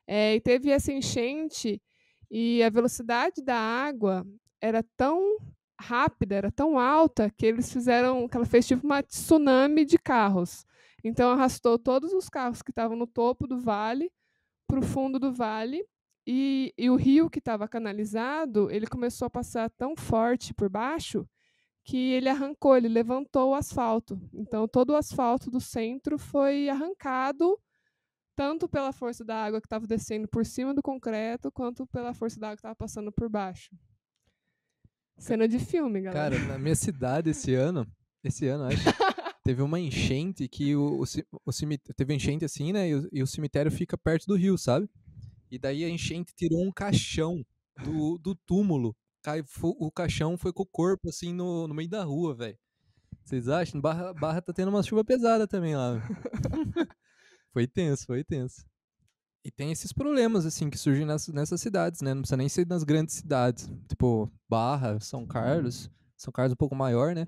E teve essa enchente e a velocidade da água era tão rápida, era tão alta, que ela fez tipo uma tsunami de carros. Então arrastou todos os carros que estavam no topo do vale para o fundo do vale e o rio que estava canalizado, ele começou a passar tão forte por baixo que ele levantou o asfalto. Então todo o asfalto do centro foi arrancado tanto pela força da água que estava descendo por cima do concreto, quanto pela força da água que estava passando por baixo. Cena de filme, galera. Cara, na minha cidade esse ano acho, teve uma enchente que o cemitério, teve enchente assim, né, e o cemitério fica perto do rio, sabe? E daí a enchente tirou um caixão do túmulo. O caixão foi com o corpo, assim, no meio da rua, velho. Vocês acham? Barra tá tendo uma chuva pesada também lá. Foi tenso, foi tenso. E tem esses problemas, assim, que surgem nessas cidades, né? Não precisa nem ser nas grandes cidades. Tipo, Barra, São Carlos. São Carlos é um pouco maior, né?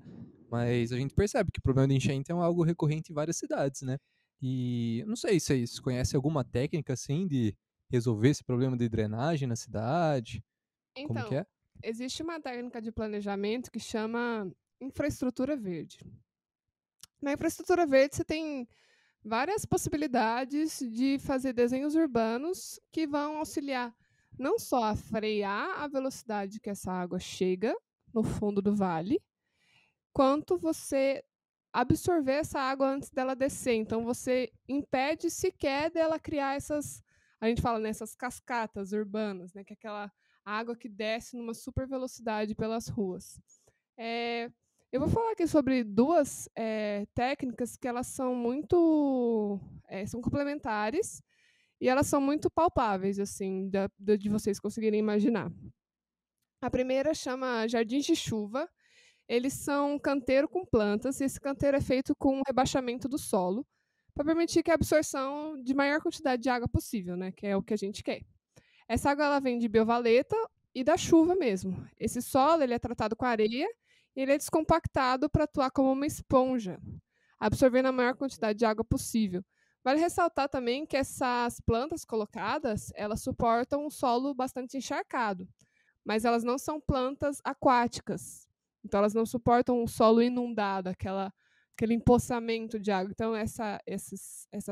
Mas a gente percebe que o problema de enchente é algo recorrente em várias cidades, né? E não sei se vocês conhecem alguma técnica, assim, de resolver esse problema de drenagem na cidade. Como que Então, é? existe uma técnica de planejamento que chama infraestrutura verde. Na infraestrutura verde, você tem várias possibilidades de fazer desenhos urbanos que vão auxiliar não só a frear a velocidade que essa água chega no fundo do vale, quanto você absorver essa água antes dela descer. Então, você impede sequer dela criar a gente fala nessas cascatas urbanas, né, que é aquela água que desce numa super velocidade pelas ruas. Eu vou falar aqui sobre duas técnicas que elas são são complementares e elas são muito palpáveis, assim, de vocês conseguirem imaginar. A primeira chama jardins de chuva. Eles são um canteiro com plantas, e esse canteiro é feito com um rebaixamento do solo, para permitir que a absorção de maior quantidade de água possível, né, que é o que a gente quer. Essa água ela vem de biovaleta e da chuva mesmo. Esse solo ele é tratado com areia e ele é descompactado para atuar como uma esponja, absorvendo a maior quantidade de água possível. Vale ressaltar também que essas plantas colocadas, elas suportam um solo bastante encharcado, mas elas não são plantas aquáticas. Então elas não suportam um solo inundado, aquele empoçamento de água. Então essa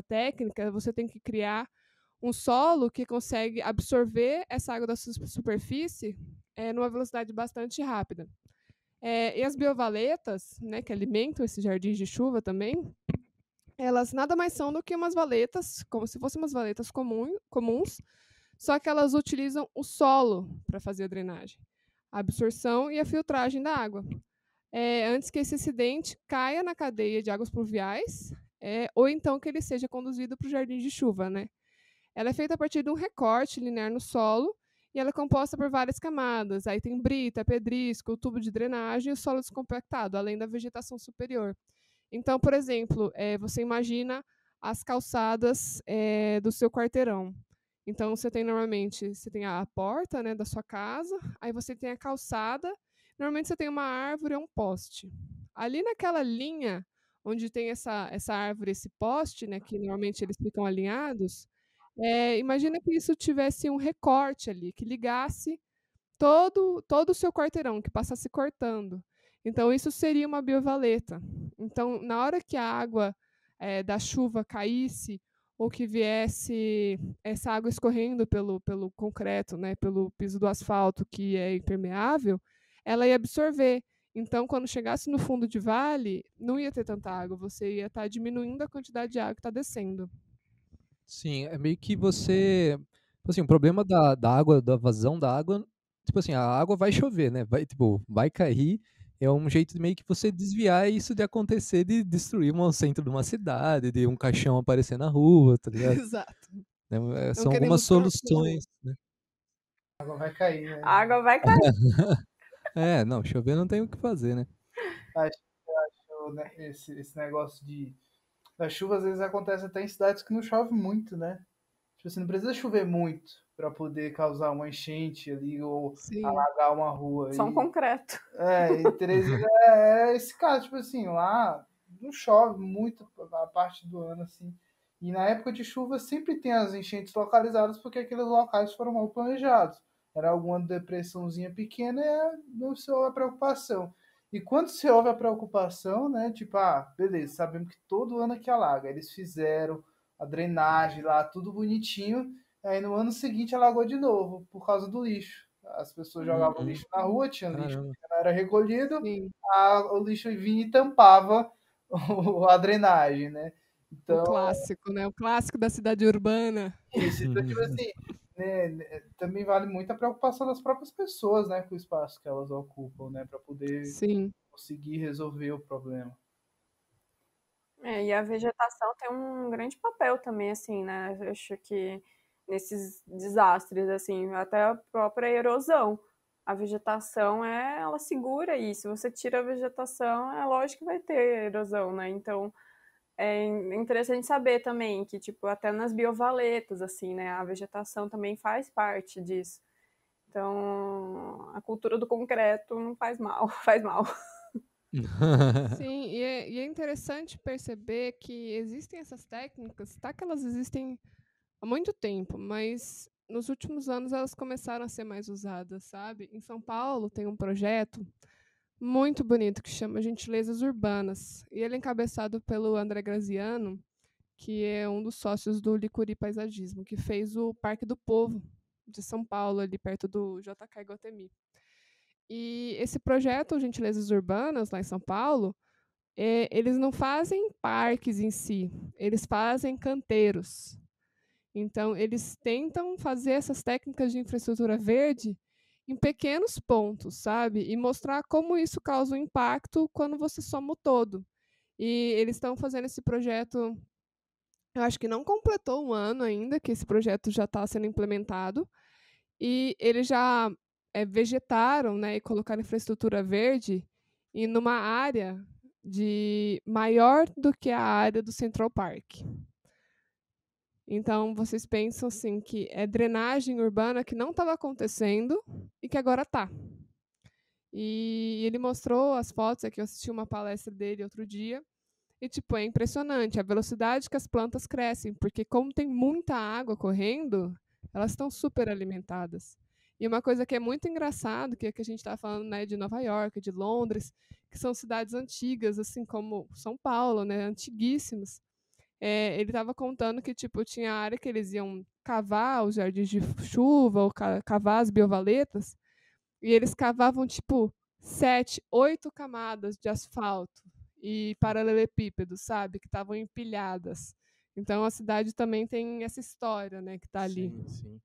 técnica, você tem que criar um solo que consegue absorver essa água da superfície numa velocidade bastante rápida. E as biovaletas, né, que alimentam esses jardins de chuva também, elas nada mais são do que umas valetas, como se fossem umas valetas comuns, só que elas utilizam o solo para fazer a drenagem, a absorção e a filtragem da água. Antes que esse acidente caia na cadeia de águas pluviais, ou então que ele seja conduzido para o jardim de chuva, né? Ela é feita a partir de um recorte linear no solo e ela é composta por várias camadas. Aí tem brita, pedrisco, tubo de drenagem e o solo descompactado, além da vegetação superior. Então, por exemplo, você imagina as calçadas do seu quarteirão. Então, você tem a porta, né, da sua casa, aí você tem a calçada, normalmente você tem uma árvore ou um poste. Ali naquela linha onde tem essa árvore, esse poste, né, que normalmente eles ficam alinhados, imagina que isso tivesse um recorte ali, que ligasse todo o seu quarteirão, que passasse cortando. Então, isso seria uma biovaleta. Então, na hora que a água da chuva caísse, ou que viesse essa água escorrendo pelo concreto, né, pelo piso do asfalto, que é impermeável, ela ia absorver. Então, quando chegasse no fundo de vale, não ia ter tanta água, você ia estar diminuindo a quantidade de água que está descendo. Sim, é meio que você. Tipo assim, o problema da água, da vazão da água, tipo assim, a água vai chover, né? Vai cair. É um jeito de meio que você desviar isso de acontecer, de destruir um centro de uma cidade, de um caixão aparecer na rua, tá ligado? Exato. São algumas soluções, né? A água vai cair, né? A água vai cair. Não, chover não tem o que fazer, né? Eu acho, né, esse negócio da chuva às vezes acontece até em cidades que não chove muito, né? Tipo assim, não precisa chover muito para poder causar uma enchente ali ou Sim. alagar uma rua. Só um concreto. Em Teresina é esse caso, tipo assim, lá não chove muito a parte do ano, assim. E na época de chuva sempre tem as enchentes localizadas porque aqueles locais foram mal planejados. Era alguma depressãozinha pequena e não se houve a preocupação. E quando se houve a preocupação, né, tipo, beleza, sabemos que todo ano aqui alaga. Eles fizeram a drenagem lá, tudo bonitinho. Aí no ano seguinte alagou de novo, por causa do lixo. As pessoas jogavam lixo na rua, tinha lixo que não era recolhido, o lixo vinha e tampava a drenagem, né? Então, o clássico, né? O clássico da cidade urbana. Isso, então, tipo assim, né, também vale muito a preocupação das próprias pessoas, né, com o espaço que elas ocupam, né, para poder conseguir resolver o problema. E a vegetação tem um grande papel também, assim, né? Eu acho que nesses desastres, assim, até a própria erosão. A vegetação, ela segura isso. Se você tira a vegetação, é lógico que vai ter erosão, né? Então, é interessante saber também que, tipo, até nas biovaletas, assim, né? A vegetação também faz parte disso. Então, a cultura do concreto não faz mal, faz mal. Sim, e é interessante perceber que existem essas técnicas, tá que elas existem há muito tempo, mas nos últimos anos elas começaram a ser mais usadas, sabe? Em São Paulo tem um projeto muito bonito que chama Gentilezas Urbanas, e ele é encabeçado pelo André Graziano, que é um dos sócios do Licuri Paisagismo, que fez o Parque do Povo de São Paulo, ali perto do JK Iguatemi. E esse projeto Gentilezas Urbanas, lá em São Paulo, eles não fazem parques em si, eles fazem canteiros. Então, eles tentam fazer essas técnicas de infraestrutura verde em pequenos pontos, sabe? E mostrar como isso causa um impacto quando você soma o todo. E eles estão fazendo esse projeto, eu acho que não completou um ano ainda, que esse projeto já está sendo implementado, e eles já vegetaram, né, e colocaram infraestrutura verde em numa área de maior do que a área do Central Park. Então, vocês pensam assim que é drenagem urbana que não estava acontecendo e que agora está. E ele mostrou as fotos, aqui eu assisti uma palestra dele outro dia, e tipo, é impressionante a velocidade que as plantas crescem, porque como tem muita água correndo, elas estão super alimentadas. E uma coisa que é muito engraçado, que é que a gente está falando, né, de Nova York, de Londres, que são cidades antigas, assim como São Paulo, né, antiguíssimas. Ele estava contando que tipo tinha área que eles iam cavar os jardins de chuva ou cavar as biovaletas, e eles cavavam tipo 7, 8 camadas de asfalto e paralelepípedos, sabe, que estavam empilhadas. Então a cidade também tem essa história, né, que está ali. Sim.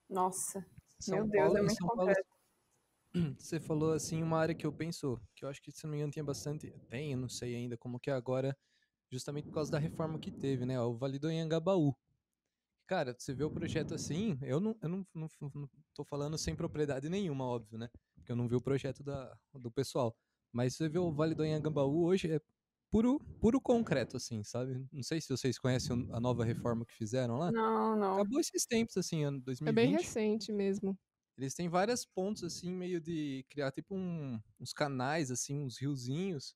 Nossa, São meu Deus, Paulo, é em muito São Paulo, concreto. você falou assim uma área que eu penso, que eu acho que se não me engano tinha bastante, eu não sei ainda como que é agora, justamente por causa da reforma que teve, né, o Vale do Anhangabaú. Cara, você vê o projeto assim, eu não tô falando sem propriedade nenhuma, óbvio, né? Porque eu não vi o projeto do pessoal. Mas você vê o Vale do Anhangabaú hoje é puro concreto, assim, sabe? Não sei se vocês conhecem a nova reforma que fizeram lá. Não. Acabou esses tempos, assim, ano É bem 2020. recente mesmo. Eles têm vários pontos, assim, meio de criar tipo uns canais, assim, uns riozinhos.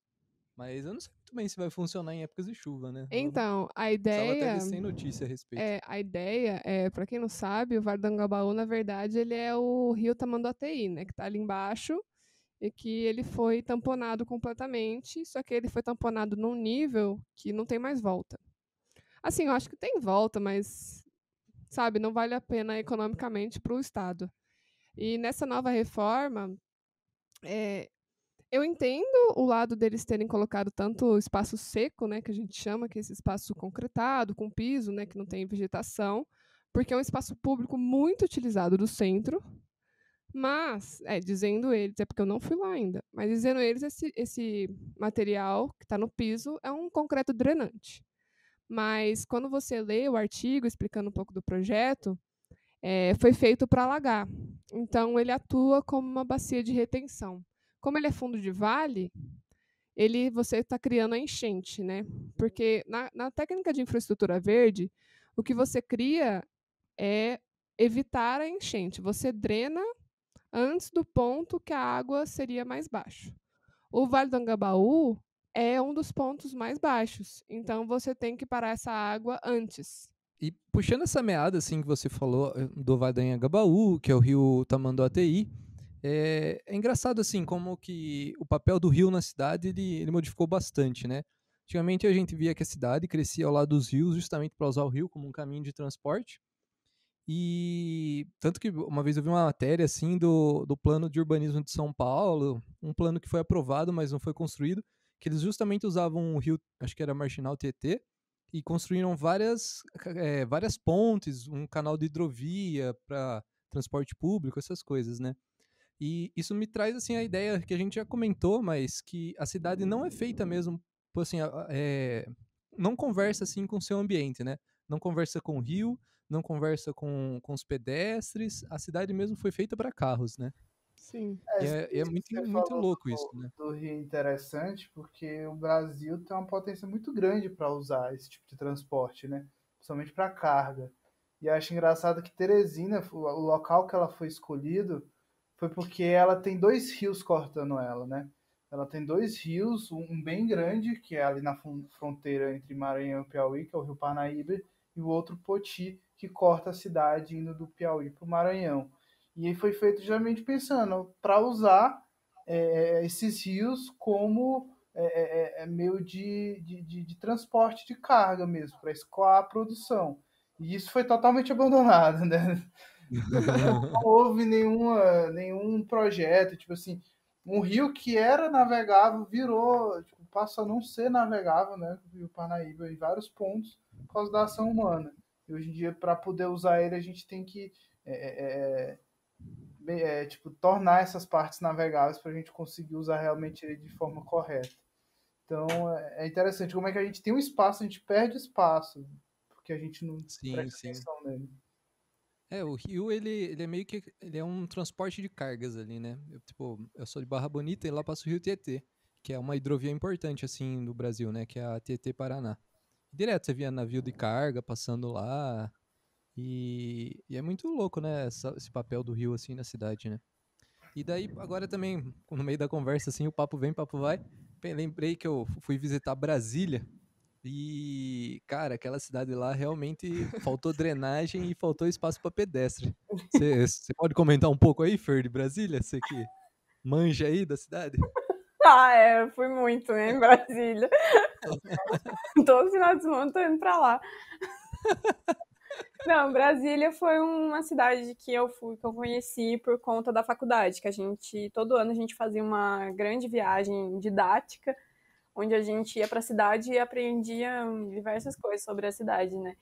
Mas eu não sei muito bem se vai funcionar em épocas de chuva, né? Então, a Precisava até ideia ver sem notícia a respeito. para quem não sabe, o Vale do Anhangabaú, na verdade, ele é o rio Tamanduateí, né, que está ali embaixo, e que ele foi tamponado completamente, só que ele foi tamponado num nível que não tem mais volta. Assim, eu acho que tem volta, mas, sabe, não vale a pena economicamente para o Estado. E nessa nova reforma, eu entendo o lado deles terem colocado tanto espaço seco, né, que a gente chama, que é esse espaço concretado, com piso, né, que não tem vegetação, porque é um espaço público muito utilizado do centro, mas, dizendo eles, é porque eu não fui lá ainda, mas dizendo eles, esse material que está no piso é um concreto drenante. Mas quando você lê o artigo explicando um pouco do projeto, foi feito para alagar. Então, ele atua como uma bacia de retenção. Como ele é fundo de vale, você está criando a enchente, né? Porque na técnica de infraestrutura verde, O que você cria é evitar a enchente. Você drena antes do ponto que a água seria mais baixo. O Vale do Angabaú é um dos pontos mais baixos, então você tem que parar essa água antes. E puxando essa meada, assim, que você falou do Vale do Anhangabaú, que é o rio Tamanduateí, é engraçado, assim, como que o papel do rio na cidade, ele modificou bastante, né? Antigamente a gente via que a cidade crescia ao lado dos rios justamente para usar o rio como um caminho de transporte. E tanto que uma vez eu vi uma matéria assim do plano de urbanismo de São Paulo, um plano que foi aprovado, mas não foi construído, que eles justamente usavam o rio, acho que era Marginal Tietê, e construíram várias pontes, um canal de hidrovia para transporte público, essas coisas, né? E isso me traz assim a ideia que a gente já comentou, mas que a cidade não é feita mesmo, assim, não conversa assim com o seu ambiente, né? Não conversa com o rio, não conversa com os pedestres. A cidade mesmo foi feita para carros, né? Sim. E é Isso que muito, você muito falou louco isso, né? do Rio é interessante, porque o Brasil tem uma potência muito grande para usar esse tipo de transporte, né? Principalmente para carga. E acho engraçado que Teresina, o local que ela foi escolhido, foi porque ela tem dois rios cortando ela, né? Ela tem dois rios, um bem grande, que é ali na fronteira entre Maranhão e Piauí, que é o Rio Parnaíba, e o outro Poti, que corta a cidade indo do Piauí para o Maranhão. E aí foi feito justamente pensando para usar esses rios como meio de transporte de carga mesmo, para escoar a produção. E isso foi totalmente abandonado, né? Não houve nenhum projeto, tipo assim, um rio que era navegável virou, tipo, passa a não ser navegável, né? O Rio Parnaíba em vários pontos por causa da ação humana. E hoje em dia, para poder usar ele, a gente tem que tipo, tornar essas partes navegáveis para a gente conseguir usar realmente ele de forma correta. Então, é interessante como é que a gente tem um espaço, a gente perde espaço, porque a gente não presta atenção nele. O rio, ele é meio que, ele é um transporte de cargas ali, né? Eu sou de Barra Bonita e lá passa o Rio Tietê, que é uma hidrovia importante, assim, no Brasil, né? Que é a Tietê-Paraná. Direto você via navio de carga passando lá, e é muito louco, né? Esse papel do rio, assim, na cidade, né? E daí, agora também, no meio da conversa, assim, o papo vem, papo vai, lembrei que eu fui visitar Brasília, e, cara, aquela cidade lá realmente faltou drenagem e faltou espaço para pedestre. Você pode comentar um pouco aí, Fer, de Brasília? Você que manja aí da cidade? Eu fui muito, né, em Brasília. Todo final de semana eu tô indo pra lá. Não, Brasília foi uma cidade que eu conheci por conta da faculdade, que todo ano a gente fazia uma grande viagem didática, onde a gente ia para a cidade e aprendia diversas coisas sobre a cidade, né?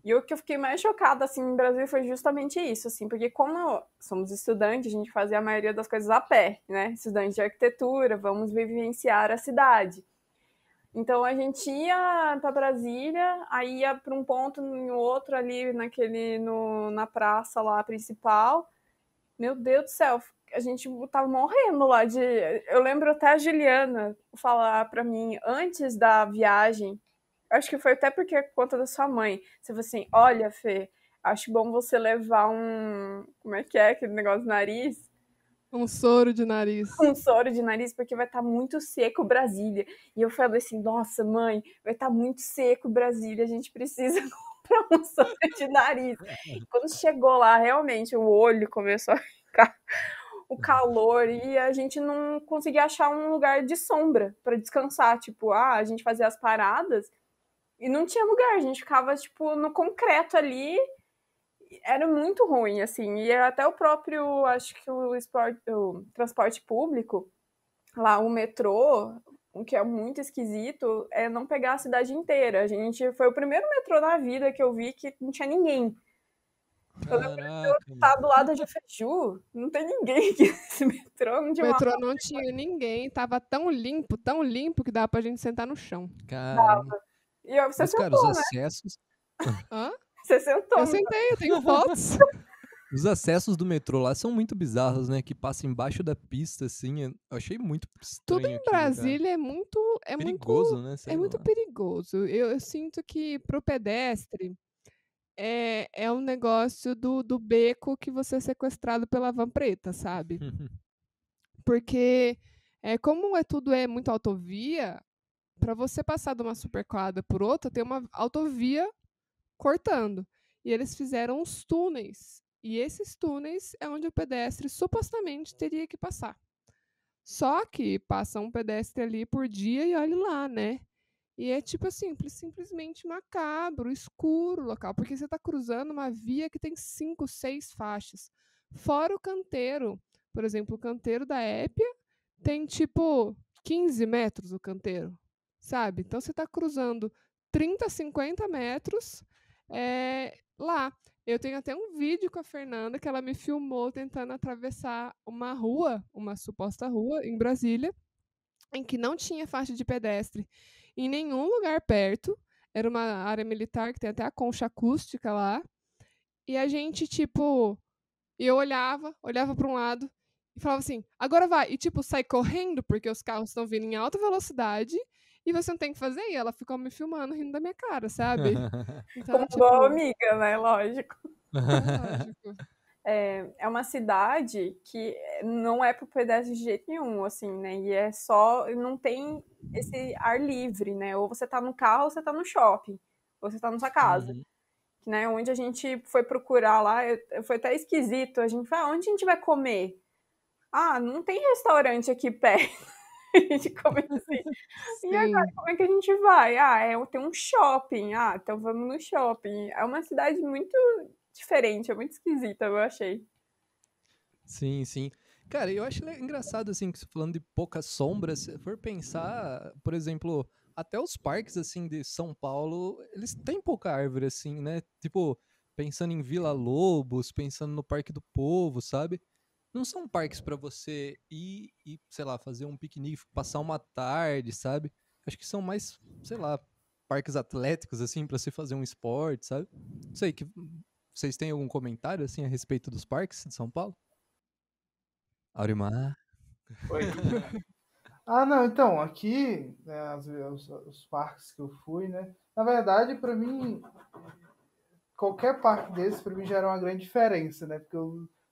E o que eu fiquei mais chocada, assim, em Brasília foi justamente isso, assim, porque como somos estudantes, a gente fazia a maioria das coisas a pé, né? Estudantes de arquitetura, vamos vivenciar a cidade. Então a gente ia para Brasília, aí ia para um ponto em outro ali na praça lá principal. Meu Deus do céu, a gente tava morrendo lá de. Eu lembro até a Juliana falar para mim antes da viagem. Acho que foi até porque é por conta da sua mãe. Você falou assim: olha, Fê, acho bom você levar um. Como é que é aquele negócio do nariz? Um soro de nariz. Um soro de nariz, porque vai estar muito seco Brasília. E eu falei assim, nossa, mãe, vai estar muito seco Brasília, a gente precisa comprar um soro de nariz. Quando chegou lá, realmente, o olho começou a ficar o calor e a gente não conseguia achar um lugar de sombra para descansar. Tipo, a gente fazia as paradas e não tinha lugar, a gente ficava, tipo, no concreto ali. Era muito ruim, assim, e até o próprio, acho que o transporte público, lá o metrô, o que é muito esquisito, é não pegar a cidade inteira. Foi o primeiro metrô na vida que eu vi que não tinha ninguém. Eu lembro de eu estar do lado de Feju, não tem ninguém aqui nesse metrô. Não tinha O metrô não tinha ninguém, tava tão limpo que dava pra gente sentar no chão. Caramba. E você sentou, cara, os né? acessos... Hã? Você sentou. Eu sentei, eu tenho fotos. Os acessos do metrô lá são muito bizarros, né? Que passa embaixo da pista, assim. Eu achei muito estranho. Tudo em Brasília é muito perigoso, né? É muito perigoso. Eu sinto que pro pedestre é um negócio do beco que você é sequestrado pela van preta, sabe? Porque como tudo é muito autovia, para você passar de uma superquadra por outra, tem uma autovia cortando. E eles fizeram uns túneis. E esses túneis é onde o pedestre supostamente teria que passar. Só que passa um pedestre ali por dia e olhe lá, né? E é tipo assim, simplesmente macabro, escuro o local, porque você está cruzando uma via que tem 5, 6 faixas. Fora o canteiro. Por exemplo, o canteiro da Épia tem tipo 15 metros o canteiro, sabe? Então você está cruzando 30, 50 metros lá. Eu tenho até um vídeo com a Fernanda que ela me filmou tentando atravessar uma rua, uma suposta rua em Brasília, em que não tinha faixa de pedestre em nenhum lugar perto. Era uma área militar que tem até a concha acústica lá. E a gente, tipo, eu olhava para um lado e falava assim, agora vai. E, tipo, sai correndo porque os carros estão vindo em alta velocidade e você não tem o que fazer. E ela ficou me filmando, rindo da minha cara, sabe? Então, Como tipo, boa amiga, né? Lógico. lógico. É uma cidade que não é para o pedestre de jeito nenhum, assim, né? E é só, não tem esse ar livre, né? Ou você tá no carro, ou você tá no shopping, ou você tá na sua casa, Uhum. né? Onde a gente foi procurar lá, foi até esquisito. A gente falou, onde a gente vai comer? Ah, não tem restaurante aqui perto. A gente começa assim. E agora, Sim. como é que a gente vai? Tem um shopping. Ah, então vamos no shopping. É uma cidade muito diferente, é muito esquisita, eu achei. Sim, sim. Cara, eu acho engraçado, assim, que você falando de poucas sombras, se for pensar, por exemplo, até os parques, assim, de São Paulo, eles têm pouca árvore, assim, né? Tipo, pensando em Vila Lobos, pensando no Parque do Povo, sabe? Não são parques pra você ir e, sei lá, fazer um piquenique, passar uma tarde, sabe? Acho que são mais, sei lá, parques atléticos, assim, pra você fazer um esporte, sabe? Não sei, vocês têm algum comentário, assim, a respeito dos parques de São Paulo? Aurimar? Oi. Ah, não, então, aqui, né, os parques que eu fui, né? Na verdade, para mim, qualquer parque desses, para mim, já era uma grande diferença, né? Porque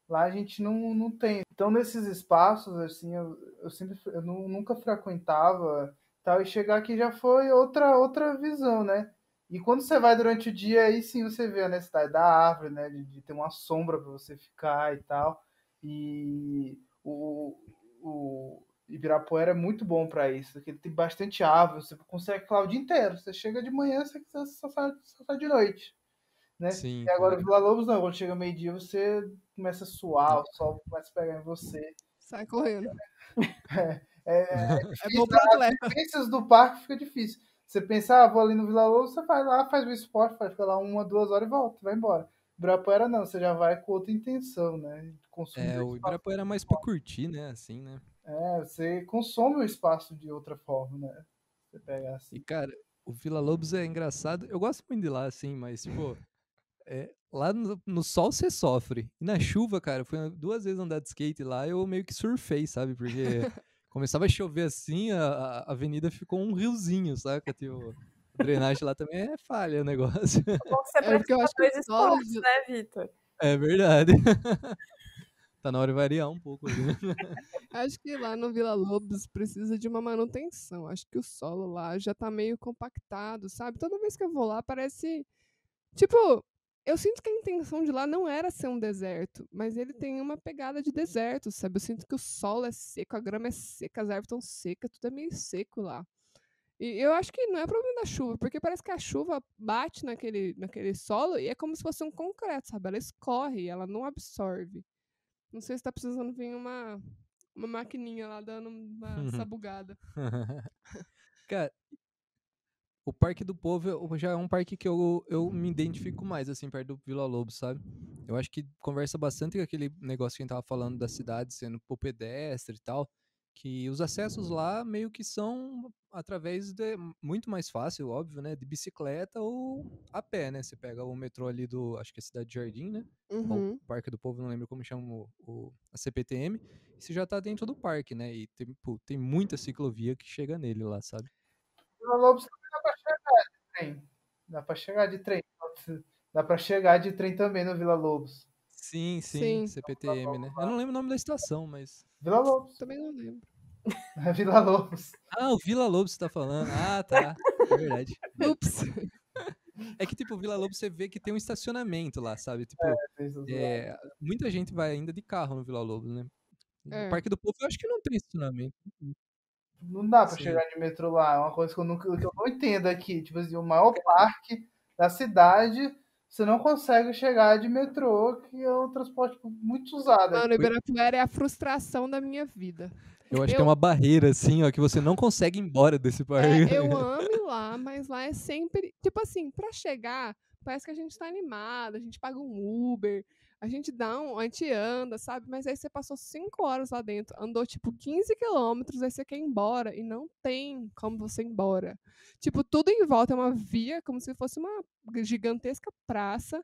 lá a gente não tem. Então, nesses espaços, assim, eu nunca frequentava, tal, e chegar aqui já foi outra visão, né? E quando você vai durante o dia, aí sim você vê a necessidade da árvore, né? De ter uma sombra para você ficar e tal. E o Ibirapuera é muito bom para isso, porque ele tem bastante árvore, você consegue ficar o dia inteiro. Você chega de manhã, você só sai de noite, né? Sim, E agora cara. Vila Lobos não, quando chega meio-dia você começa a suar, o sol começa a pegar em você. Sai correndo. É É bom difícil, pro as atleta. vivências do parque fica difícil. Você pensar, vou ali no Vila Lobos, você vai lá, faz o esporte, fica lá 1, 2 horas e volta, vai embora. Ibirapuera não, você já vai com outra intenção, né? Consumir É, o o espaço. Ibirapuera é mais pra curtir, né? Assim, né? Você consome o espaço de outra forma, né? Você pega E, assim. cara, o Vila Lobos é engraçado. Eu gosto muito de lá, assim, mas, tipo, lá no sol você sofre. E na chuva, cara, foi 2 vezes andar de skate lá, eu meio que surfei, sabe? Porque começava a chover assim, a avenida ficou um riozinho, saca? Tipo, a drenagem lá também é falha o negócio. Bom, você É porque eu pratica acho que o dois solo esportes, né, Vitor? É verdade. Tá na hora de variar um pouco ali, né? acho que lá no Vila Lobos precisa de uma manutenção. Acho que o solo lá já tá meio compactado, sabe? Toda vez que eu vou lá parece, tipo, eu sinto que a intenção de lá não era ser um deserto, mas ele tem uma pegada de deserto, sabe? Eu sinto que o solo é seco, a grama é seca, as árvores estão secas, tudo é meio seco lá. E eu acho que não é problema da chuva, porque parece que a chuva bate naquele solo e é como se fosse um concreto, sabe? Ela escorre, ela não absorve. Não sei se tá precisando vir uma maquininha lá dando uma sabugada. Cara, o Parque do Povo já é um parque que eu me identifico mais, assim, perto do Vila Lobos, sabe? Eu acho que conversa bastante com aquele negócio que a gente tava falando da cidade sendo por pedestre e tal, que os acessos lá meio que são através de, muito mais fácil, óbvio, né? De bicicleta ou a pé, né? Você pega o metrô ali do, acho que é Cidade Jardim, né? Ou Uhum. Parque do Povo, não lembro como chama a CPTM, e você já tá dentro do parque, né? E tem, pô, tem muita ciclovia que chega nele lá, sabe? Vila Lobos também dá para chegar de trem. Dá para chegar de trem. Dá pra chegar de trem também no Vila Lobos. Sim, Sim, CPTM, né? Eu não lembro o nome da estação, mas... Vila Lobos. também não lembro. É Vila Lobos. Ah, o Vila Lobos você tá falando. Ah, tá. É verdade. Ups. É que, tipo, o Vila Lobos você vê que tem um estacionamento lá, sabe? Tipo, muita gente vai ainda de carro no Vila Lobos, né? No É. Parque do Povo eu acho que não tem estacionamento. Não dá pra Sim. chegar de metrô lá. É uma coisa que eu não entendo aqui. Tipo assim, o maior parque da cidade, você não consegue chegar de metrô, que é um transporte muito usado. Mano, Ibirapuera é a frustração da minha vida. Eu acho que é uma barreira, assim, ó, que você não consegue ir embora desse parque. Eu amo ir lá, mas lá é sempre. Tipo assim, pra chegar, parece que a gente tá animado, a gente paga um Uber, a gente anda, sabe? Mas aí você passou 5 horas lá dentro, andou tipo 15 quilômetros, aí você quer ir embora e não tem como você ir embora. Tipo, tudo em volta é uma via, como se fosse uma gigantesca praça.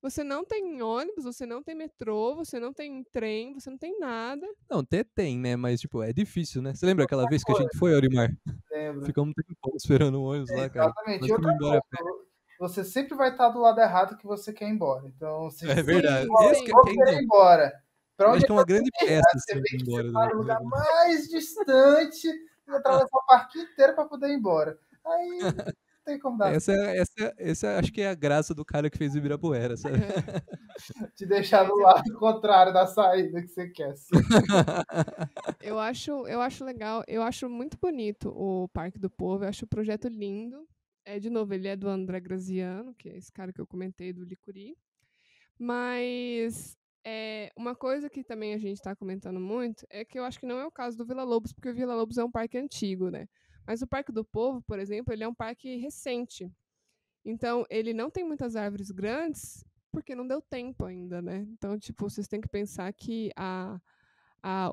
Você não tem ônibus, você não tem metrô, você não tem trem, você não tem nada. Não, até tem, né? Mas, tipo, é difícil, né? Você lembra aquela vez que a gente foi, Aurimar? Lembro. Ficamos um tempo esperando o ônibus lá, cara. Exatamente. Nós E fomos outra embora a pé. coisa, você sempre vai estar do lado errado que você quer ir embora. Então, você É verdade. Sim, Esse sim. que vou quem querer não. ir embora. Pra Eu onde acho que é uma grande você peça, você assim, vê de ir que embora. você tá no lugar mais distante e atravessar o parque inteiro pra poder ir embora. Aí não tem como dar Essa acho que é a graça do cara que fez o Ibirapuera, sabe? te deixar do Mas lado contrário da saída que você quer. Sim. eu acho legal, eu acho muito bonito o Parque do Povo, eu acho o projeto lindo. De novo, ele é do André Graziano, que é esse cara que eu comentei do Licuri. Mas uma coisa que também a gente está comentando muito é que eu acho que não é o caso do Vila Lobos, porque o Vila Lobos é um parque antigo, né? Mas o Parque do Povo, por exemplo, ele é um parque recente. Então, ele não tem muitas árvores grandes porque não deu tempo ainda, né? Então, tipo, vocês têm que pensar que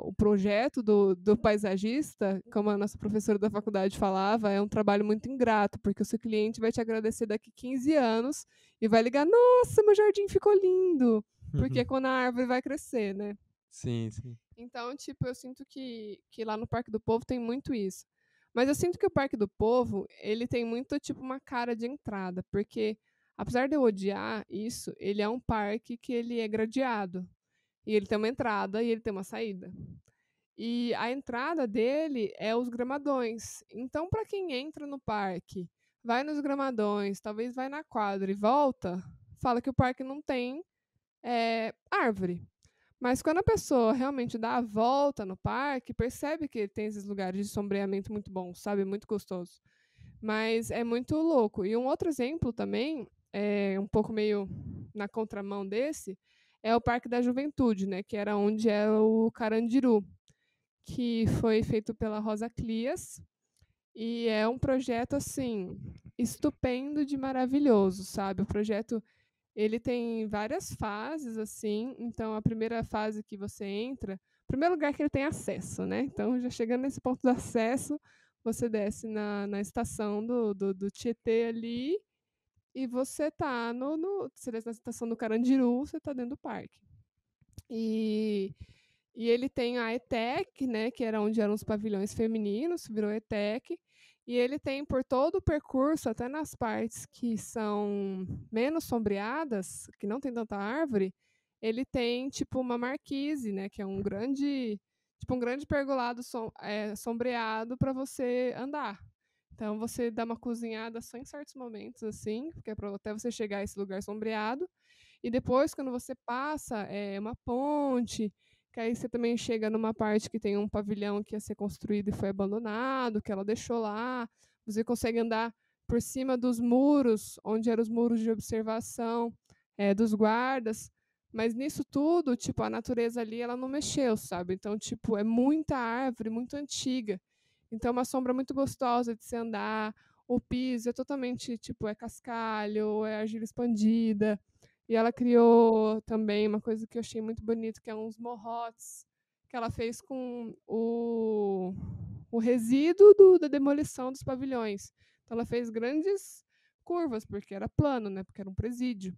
o projeto do paisagista, como a nossa professora da faculdade falava, é um trabalho muito ingrato, porque o seu cliente vai te agradecer daqui 15 anos e vai ligar: nossa, meu jardim ficou lindo, porque é quando a árvore vai crescer, né? Sim, sim. Então, tipo, eu sinto que lá no Parque do Povo tem muito isso. Mas eu sinto que o Parque do Povo, ele tem muito, tipo, uma cara de entrada, porque apesar de eu odiar isso, ele é um parque que ele é gradeado. E ele tem uma entrada e ele tem uma saída. E a entrada dele é os gramadões. Então, para quem entra no parque, vai nos gramadões, talvez vai na quadra e volta, fala que o parque não tem árvore. Mas quando a pessoa realmente dá a volta no parque, percebe que tem esses lugares de sombreamento muito bons, sabe? Muito gostoso. Mas é muito louco. E um outro exemplo também, um pouco meio na contramão desse, é o Parque da Juventude, né? Que era onde é o Carandiru, que foi feito pela Rosa Clias. E é um projeto, assim, estupendo de maravilhoso, sabe? O projeto, ele tem várias fases, assim. Então, a primeira fase que você entra, primeiro lugar que ele tem acesso, né? Então, já chegando nesse ponto do acesso, você desce na estação do Tietê ali e você tá você desce na estação do Carandiru, você tá dentro do parque. E ele tem a ETEC, né, que era onde eram os pavilhões femininos, virou ETEC. E ele tem por todo o percurso, até nas partes que são menos sombreadas, que não tem tanta árvore, ele tem tipo uma marquise, né, que é um grande pergolado sombreado para você andar. Então você dá uma cozinhada só em certos momentos assim, porque é para até você chegar a esse lugar sombreado. E depois, quando você passa, uma ponte, que aí você também chega numa parte que tem um pavilhão que ia ser construído e foi abandonado, que ela deixou lá. Você consegue andar por cima dos muros, onde eram os muros de observação dos guardas. Mas nisso tudo, tipo, a natureza ali, ela não mexeu, sabe? Então, tipo, é muita árvore, muito antiga. Então, é uma sombra muito gostosa de se andar. O piso é totalmente, tipo, é cascalho, é argila expandida. E ela criou também uma coisa que eu achei muito bonito, que é uns morrotes, que ela fez com o resíduo da demolição dos pavilhões. Então ela fez grandes curvas, porque era plano, né? Porque era um presídio.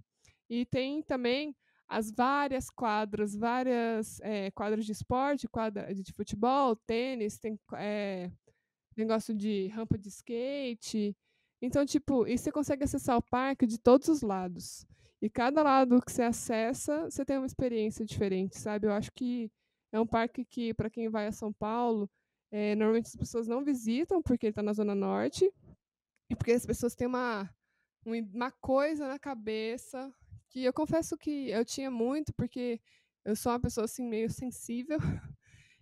E tem também as várias quadras de esporte, quadra de futebol, tênis, tem negócio de rampa de skate. Então, tipo, e você consegue acessar o parque de todos os lados. E cada lado que você acessa, você tem uma experiência diferente, sabe? Eu acho que é um parque que, para quem vai a São Paulo, normalmente as pessoas não visitam, porque ele está na Zona Norte, e porque as pessoas têm uma coisa na cabeça que eu confesso que eu tinha muito, porque eu sou uma pessoa assim meio sensível.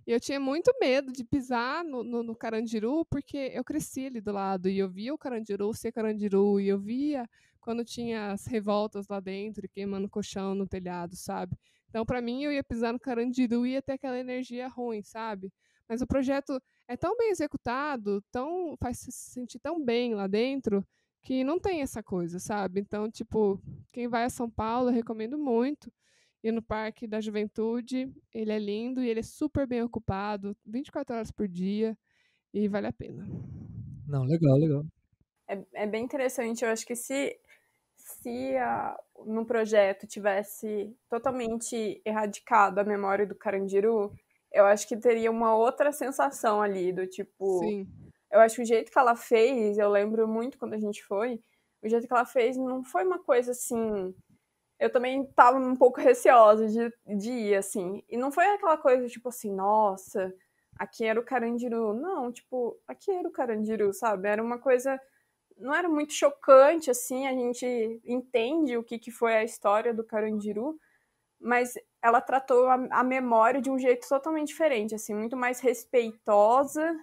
E eu tinha muito medo de pisar no Carandiru, porque eu cresci ali do lado e eu via o Carandiru ser Carandiru, e eu via quando tinha as revoltas lá dentro, e queimando colchão no telhado, sabe? Então, para mim, eu ia pisar no Carandiru e ia ter aquela energia ruim, sabe? Mas o projeto é tão bem executado, faz se sentir tão bem lá dentro, que não tem essa coisa, sabe? Então, tipo, quem vai a São Paulo, eu recomendo muito. E no Parque da Juventude, ele é lindo e ele é super bem ocupado, 24 horas por dia, e vale a pena. Não, legal, legal. É bem interessante. Eu acho que se no projeto tivesse totalmente erradicado a memória do Carandiru, eu acho que teria uma outra sensação ali, do tipo. Sim, Eu acho que o jeito que ela fez, eu lembro muito quando a gente foi, o jeito que ela fez não foi uma coisa assim. Eu também tava um pouco receosa de ir, assim. E não foi aquela coisa, tipo assim, nossa, aqui era o Carandiru. Não, tipo, aqui era o Carandiru, sabe? Era uma coisa. Não era muito chocante, assim, a gente entende o que foi a história do Carandiru, mas ela tratou a memória de um jeito totalmente diferente, assim, muito mais respeitosa,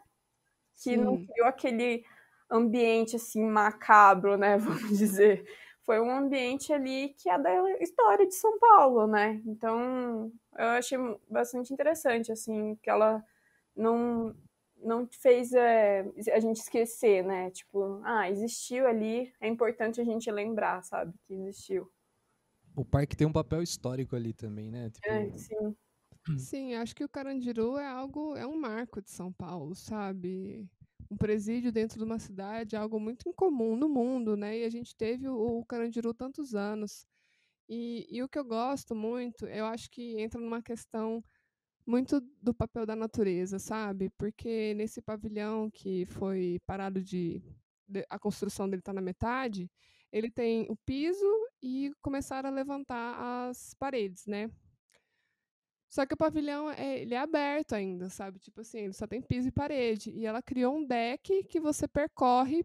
que não sim. criou aquele ambiente, assim, macabro, né, vamos dizer. Foi um ambiente ali que é da história de São Paulo, né? Então, eu achei bastante interessante, assim, que ela não, não fez a gente esquecer, né? Tipo, existiu ali, é importante a gente lembrar, sabe, que existiu. O parque tem um papel histórico ali também, né? Tipo, Sim. Sim, acho que o Carandiru é um marco de São Paulo, sabe? Um presídio dentro de uma cidade é algo muito incomum no mundo, né? E a gente teve o Carandiru tantos anos. E o que eu gosto muito, eu acho que entra numa questão muito do papel da natureza, sabe? Porque nesse pavilhão que foi parado a construção dele está na metade, ele tem o piso e começaram a levantar as paredes, né? Só que o pavilhão ele é aberto ainda, sabe? Tipo assim, ele só tem piso e parede. E ela criou um deck que você percorre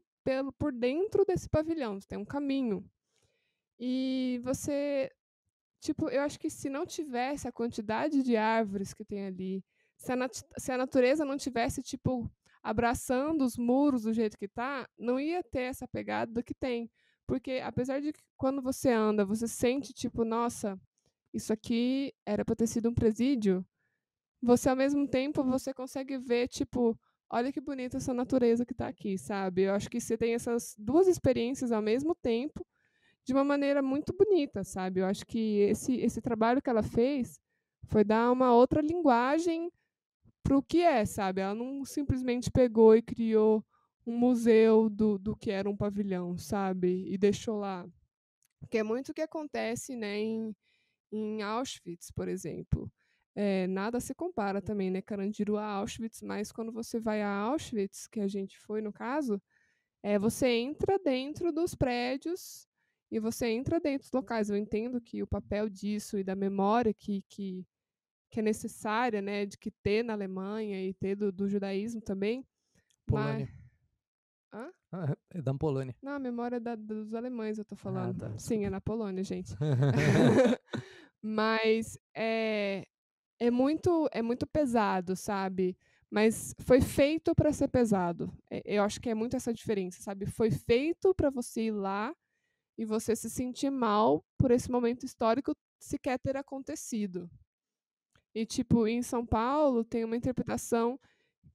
por dentro desse pavilhão. Tem um caminho. E você, tipo, eu acho que se não tivesse a quantidade de árvores que tem ali, se a natureza não tivesse, tipo, abraçando os muros do jeito que tá, não ia ter essa pegada que tem. Porque apesar de que quando você anda, você sente, tipo, nossa, isso aqui era para ter sido um presídio, você ao mesmo tempo você consegue ver, tipo, olha que bonita essa natureza que está aqui, sabe? Eu acho que você tem essas duas experiências ao mesmo tempo, de uma maneira muito bonita, sabe? Eu acho que esse trabalho que ela fez foi dar uma outra linguagem para o que é, sabe? Ela não simplesmente pegou e criou um museu do que era um pavilhão, sabe? E deixou lá. Que é muito o que acontece, né, em Auschwitz, por exemplo. Nada se compara também, né, Carandiru a Auschwitz, mas quando você vai a Auschwitz, que a gente foi no caso, você entra dentro dos prédios e você entra dentro dos locais. Eu entendo que o papel disso e da memória que é necessária, né, de que ter na Alemanha e ter do judaísmo também, mas... Polônia. Hã? Ah, é da Polônia. Não, a memória dos alemães eu tô Ah, falando. tá, Sim, é desculpa. na Polônia, gente. Mas é muito pesado, sabe? Mas foi feito para ser pesado. Eu acho que é muito essa diferença, sabe? Foi feito para você ir lá e você se sentir mal por esse momento histórico sequer ter acontecido. E, tipo, em São Paulo tem uma interpretação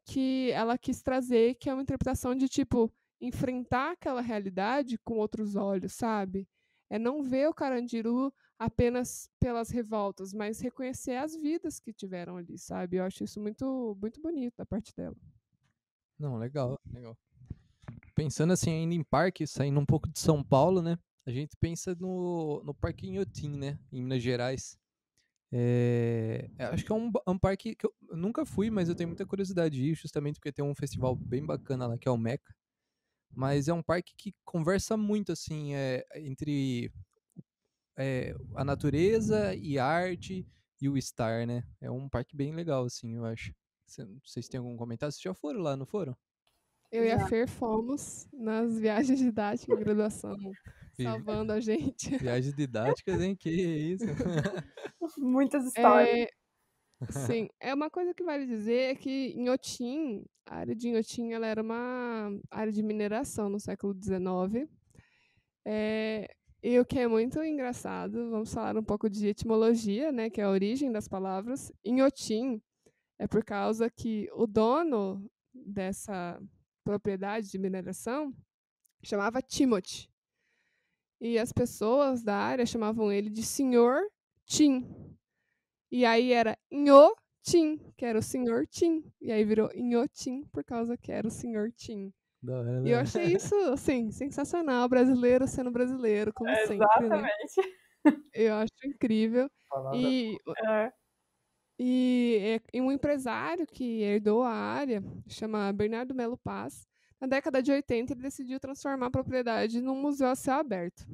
que ela quis trazer, que é uma interpretação de, tipo, enfrentar aquela realidade com outros olhos, sabe? É não ver o Carandiru apenas pelas revoltas, mas reconhecer as vidas que tiveram ali, sabe? Eu acho isso muito, muito bonito da parte dela. Não, legal, legal. Pensando assim ainda em parque, saindo um pouco de São Paulo, né? A gente pensa no Parque Inhotim, né? Em Minas Gerais. Acho que é um parque que eu nunca fui, mas eu tenho muita curiosidade de ir, justamente porque tem um festival bem bacana lá, que é o Meca. Mas é um parque que conversa muito, assim, entre a natureza e a arte e o estar, né? É um parque bem legal, assim, eu acho. Vocês têm algum comentário? Vocês já foram lá, não foram? Eu e a Já. Fer fomos nas viagens didáticas em graduação, Vi- salvando a gente. Viagens didáticas, hein? Que isso? Muitas histórias. Sim, é uma coisa que vale dizer é que Inhotim, a área de Inhotim, ela era uma área de mineração no século XIX. E o que é muito engraçado, vamos falar um pouco de etimologia, né, que é a origem das palavras. Inhotim é por causa que o dono dessa propriedade de mineração chamava Timothy. E as pessoas da área chamavam ele de Senhor Tim. E aí era Inhotim, que era o Senhor Tim. E aí virou Inhotim por causa que era o Senhor Tim. Da hora, E eu né? achei isso, assim, sensacional. Brasileiro sendo brasileiro, como sempre, né? Exatamente. Eu acho incrível. Palavra E, É. e um empresário que herdou a área, chama Bernardo Melo Paz, na década de 80 ele decidiu transformar a propriedade num museu a céu aberto.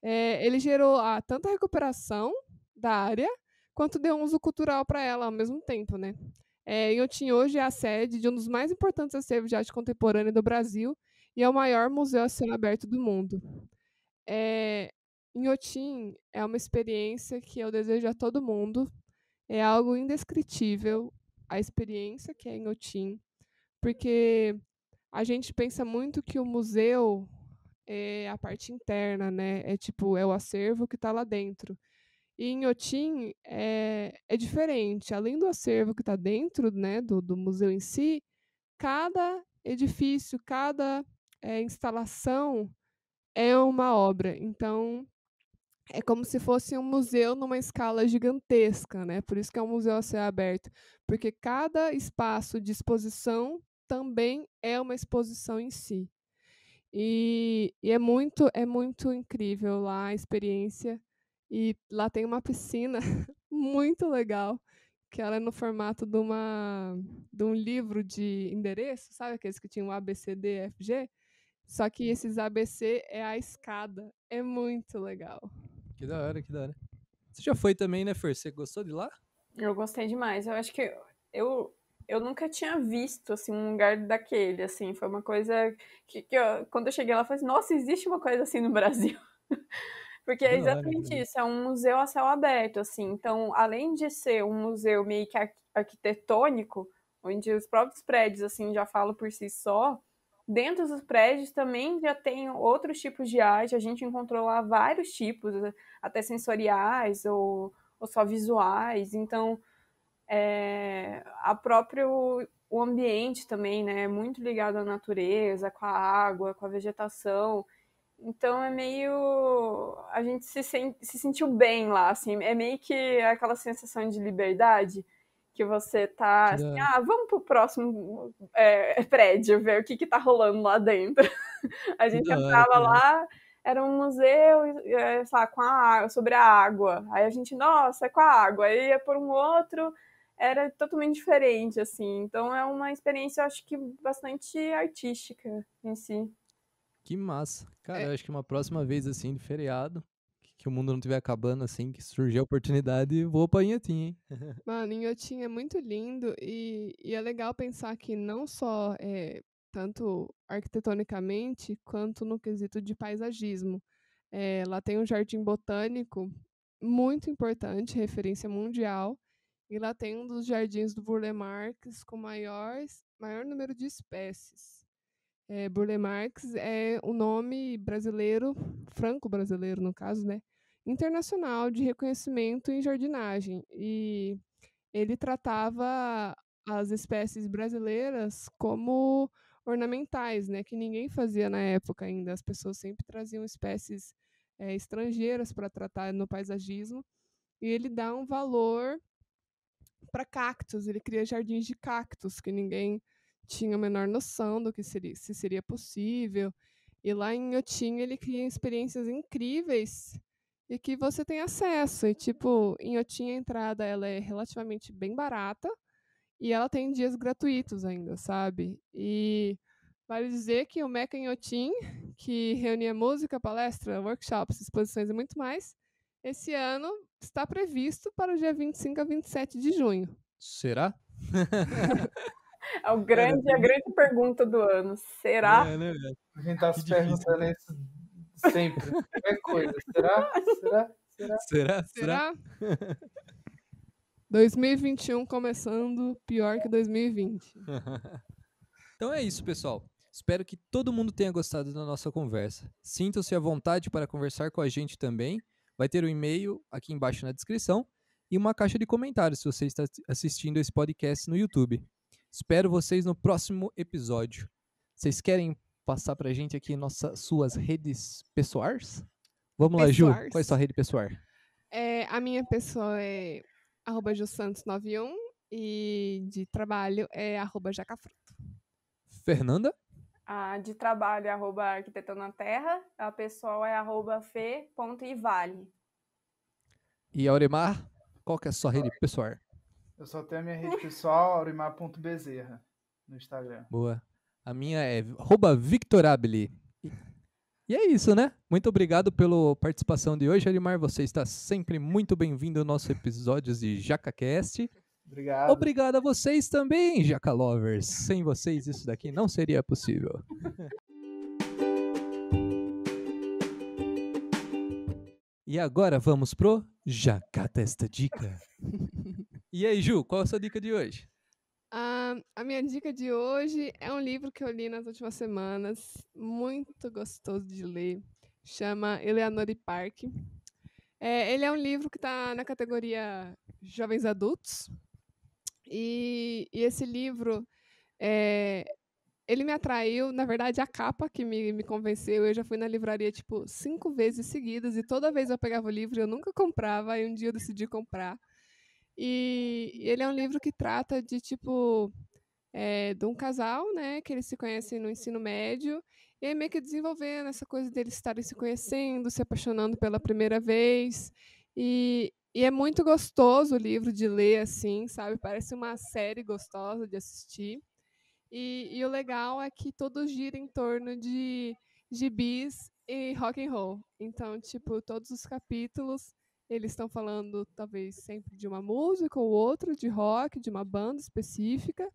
Ele gerou tanta recuperação da área, quanto deu um uso cultural para ela ao mesmo tempo, né? Inhotim hoje é a sede de um dos mais importantes acervos de arte contemporânea do Brasil e é o maior museu a céu aberto do mundo. Inhotim é uma experiência que eu desejo a todo mundo. É algo indescritível a experiência que é Inhotim, porque a gente pensa muito que o museu é a parte interna, né? É o acervo que está lá dentro. E em Inhotim é diferente. Além do acervo que está dentro, né, do museu em si, cada edifício, cada instalação é uma obra. Então, é como se fosse um museu numa escala gigantesca, né? Por isso que é um museu a céu aberto, porque cada espaço de exposição também é uma exposição em si. E é muito incrível lá a experiência. E lá tem uma piscina muito legal, que ela é no formato de um livro de endereço, sabe aqueles que tinham A, B, C, D, F, G? Só que esses ABC é a escada. É muito legal. Que da hora, que da hora. Você já foi também, né, Fer? Você gostou de lá? Eu gostei demais. Eu acho que eu nunca tinha visto assim um lugar daquele, assim, foi uma coisa quando eu cheguei lá, eu falei assim, nossa, existe uma coisa assim no Brasil. Porque Que é da hora, que da exatamente hora. isso, é um museu a céu aberto, assim. Então, além de ser um museu meio que arquitetônico, onde os próprios prédios assim já falam por si só, dentro dos prédios também já tem outros tipos de arte. A gente encontrou lá vários tipos, até sensoriais ou só visuais. Então, o ambiente também, né, é muito ligado à natureza, com a água, com a vegetação. Então é meio. A gente se sentiu bem lá, assim. É meio que aquela sensação de liberdade que você tá Que assim, da hora. vamos pro próximo prédio, ver o que tá rolando lá dentro. A Que gente da hora, entrava que da hora. lá, era um museu, sei lá, com a água, sobre a água. Aí a gente, nossa, é com a água. Aí ia por um outro, era totalmente diferente, assim. Então é uma experiência, eu acho que bastante artística em si. Que massa. Cara, É, eu acho que uma próxima vez, assim, de feriado, que o mundo não estiver acabando, assim, que surgir a oportunidade, vou pra Inhotim, hein? mano, Inhotim é muito lindo e é legal pensar que não só tanto arquitetonicamente quanto no quesito de paisagismo. Lá tem um jardim botânico muito importante, referência mundial, e lá tem um dos jardins do Burle Marx com maior número de espécies. Burle Marx é um nome brasileiro, franco-brasileiro no caso, né? Internacional de reconhecimento em jardinagem. E ele tratava as espécies brasileiras como ornamentais, né? Que ninguém fazia na época ainda. As pessoas sempre traziam espécies estrangeiras para tratar no paisagismo. E ele dá um valor para cactos. Ele cria jardins de cactos que ninguém tinha a menor noção do que se seria possível. E lá em Inhotim ele cria experiências incríveis e que você tem acesso. E tipo, em Inhotim a entrada ela é relativamente bem barata e ela tem dias gratuitos ainda, sabe? E vale dizer que o Meca Inhotim, que reunia música, palestra, workshops, exposições e muito mais, Esse ano está previsto para o dia 25 a 27 de junho. Será? É a grande pergunta do ano. Será? É, né, velho? A gente tá Que se difícil. perguntando isso sempre. Qualquer coisa. Será? Será? Será? Será? Será? 2021 começando pior que 2020. Então é isso, pessoal. Espero que todo mundo tenha gostado da nossa conversa. Sintam-se à vontade para conversar com a gente também. Vai ter um e-mail aqui embaixo na descrição e uma caixa de comentários se você está assistindo esse podcast no YouTube. Espero vocês no próximo episódio. Vocês querem passar pra gente aqui suas redes pessoais? Vamos lá, Ju. Pessoais. Qual é a sua rede pessoal? A minha pessoa é @jusantos91 e de trabalho é @jacafruto. Fernanda? A de trabalho é @arquitetanaterra, a pessoal é @fe.ivale. E Auremar? Qual que é a sua rede pessoal? Eu só tenho a minha rede pessoal, aurimar.bezerra, no Instagram. Boa. A minha é @victorabile. E é isso, né? Muito obrigado pela participação de hoje, Arimar. Você está sempre muito bem-vindo aos nossos episódios de JacaCast. Obrigado. Obrigado a vocês também, Jaca Lovers. Sem vocês, isso daqui não seria possível. E agora vamos pro Jaca Testa Dica. E aí, Ju, qual é a sua dica de hoje? A minha dica de hoje é um livro que eu li nas últimas semanas, muito gostoso de ler. Chama Eleanor Park. Ele é um livro que está na categoria Jovens Adultos. E esse livro, ele me atraiu, na verdade, a capa que me convenceu. Eu já fui na livraria, 5 vezes seguidas, e toda vez eu pegava o livro e eu nunca comprava, aí um dia eu decidi comprar. E ele é um livro que trata de, de um casal, né, que eles se conhecem no ensino médio, e aí meio que desenvolvendo essa coisa deles estarem se conhecendo, se apaixonando pela primeira vez, e é muito gostoso o livro de ler, assim, sabe, parece uma série gostosa de assistir, e o legal é que todos giram em torno de gibis e rock and roll, então, todos os capítulos eles estão falando, talvez, sempre de uma música ou outra, de rock, de uma banda específica,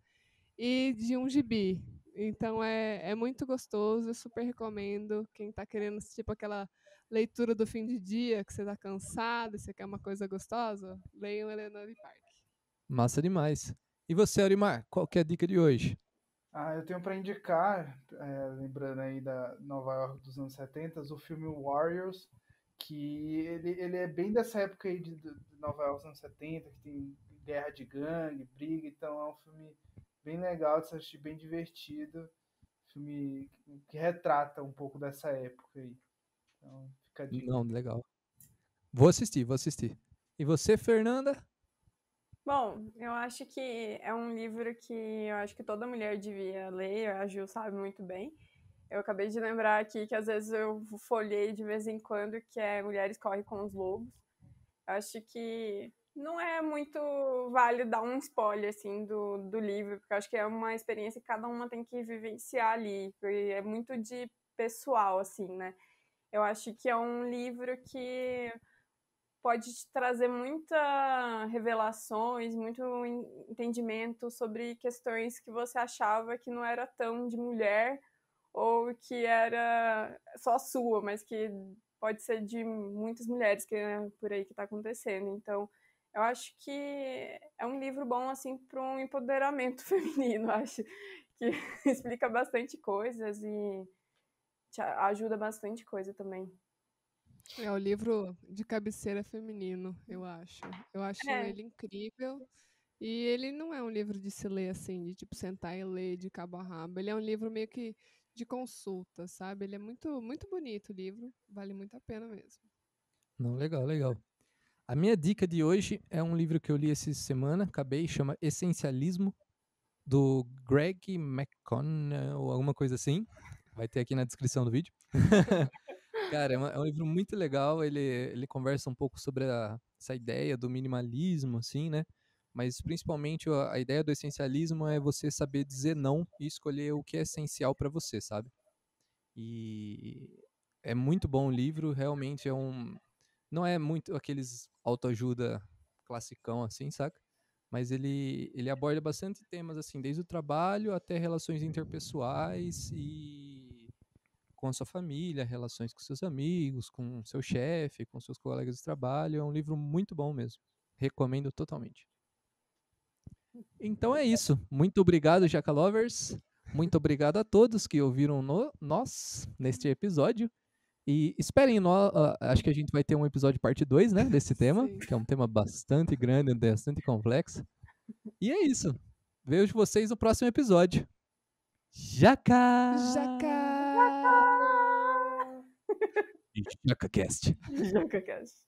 e de um gibi. Então é muito gostoso, eu super recomendo. Quem está querendo, aquela leitura do fim de dia, que você está cansado e você quer uma coisa gostosa, leiam Eleanor Park. Massa demais. E você, Aurimar, qual que é a dica de hoje? Eu tenho para indicar, lembrando aí da Nova York dos anos 70, o filme Warriors, que ele é bem dessa época aí de Nova York dos anos 70, que tem guerra de gangue, briga, então é um filme bem legal de se assistir, bem divertido, filme que retrata um pouco dessa época aí. Então, fica a dica. Não, legal. Vou assistir. E você, Fernanda? Bom, eu acho que é um livro que eu acho que toda mulher devia ler, a Gil sabe muito bem. Eu acabei de lembrar aqui que às vezes eu folhei de vez em quando, que é Mulheres Correm com os Lobos. Eu acho que não é muito válido dar um spoiler, assim, do livro, porque eu acho que é uma experiência que cada uma tem que vivenciar ali, porque é muito de pessoal, assim, né? Eu acho que é um livro que pode te trazer muitas revelações, muito entendimento sobre questões que você achava que não era tão de mulher ou que era só sua, mas que pode ser de muitas mulheres que é por aí que está acontecendo. Então, eu acho que é um livro bom assim para um empoderamento feminino. Acho que explica bastante coisas e te ajuda bastante coisa também. É o livro de cabeceira feminino, eu acho. Eu acho ele incrível. E ele não é um livro de se ler assim, de sentar e ler de cabo a rabo. Ele é um livro meio que de consulta, sabe? Ele é muito, muito bonito o livro. Vale muito a pena mesmo. Não, legal. A minha dica de hoje é um livro que eu li essa semana, chama Essencialismo, do Greg McConnell, ou alguma coisa assim. Vai ter aqui na descrição do vídeo. Cara, é um livro muito legal, ele conversa um pouco sobre essa ideia do minimalismo, assim, né? Mas principalmente a ideia do essencialismo é você saber dizer não e escolher o que é essencial para você, sabe? E é muito bom o livro, realmente Não é muito aqueles autoajuda classicão, assim, saca? Mas ele aborda bastante temas, assim, desde o trabalho até relações interpessoais e com a sua família, relações com seus amigos, com seu chefe, com seus colegas de trabalho. É um livro muito bom mesmo. Recomendo totalmente. Então é isso. Muito obrigado, Jaca Lovers. Muito obrigado a todos que ouviram nós neste episódio. E esperem, acho que a gente vai ter um episódio parte 2, né, desse tema, Sim. que é um tema bastante grande, bastante complexo. E é isso. Vejo vocês no próximo episódio. Jaca! Jaca! JacaCast. JacaCast.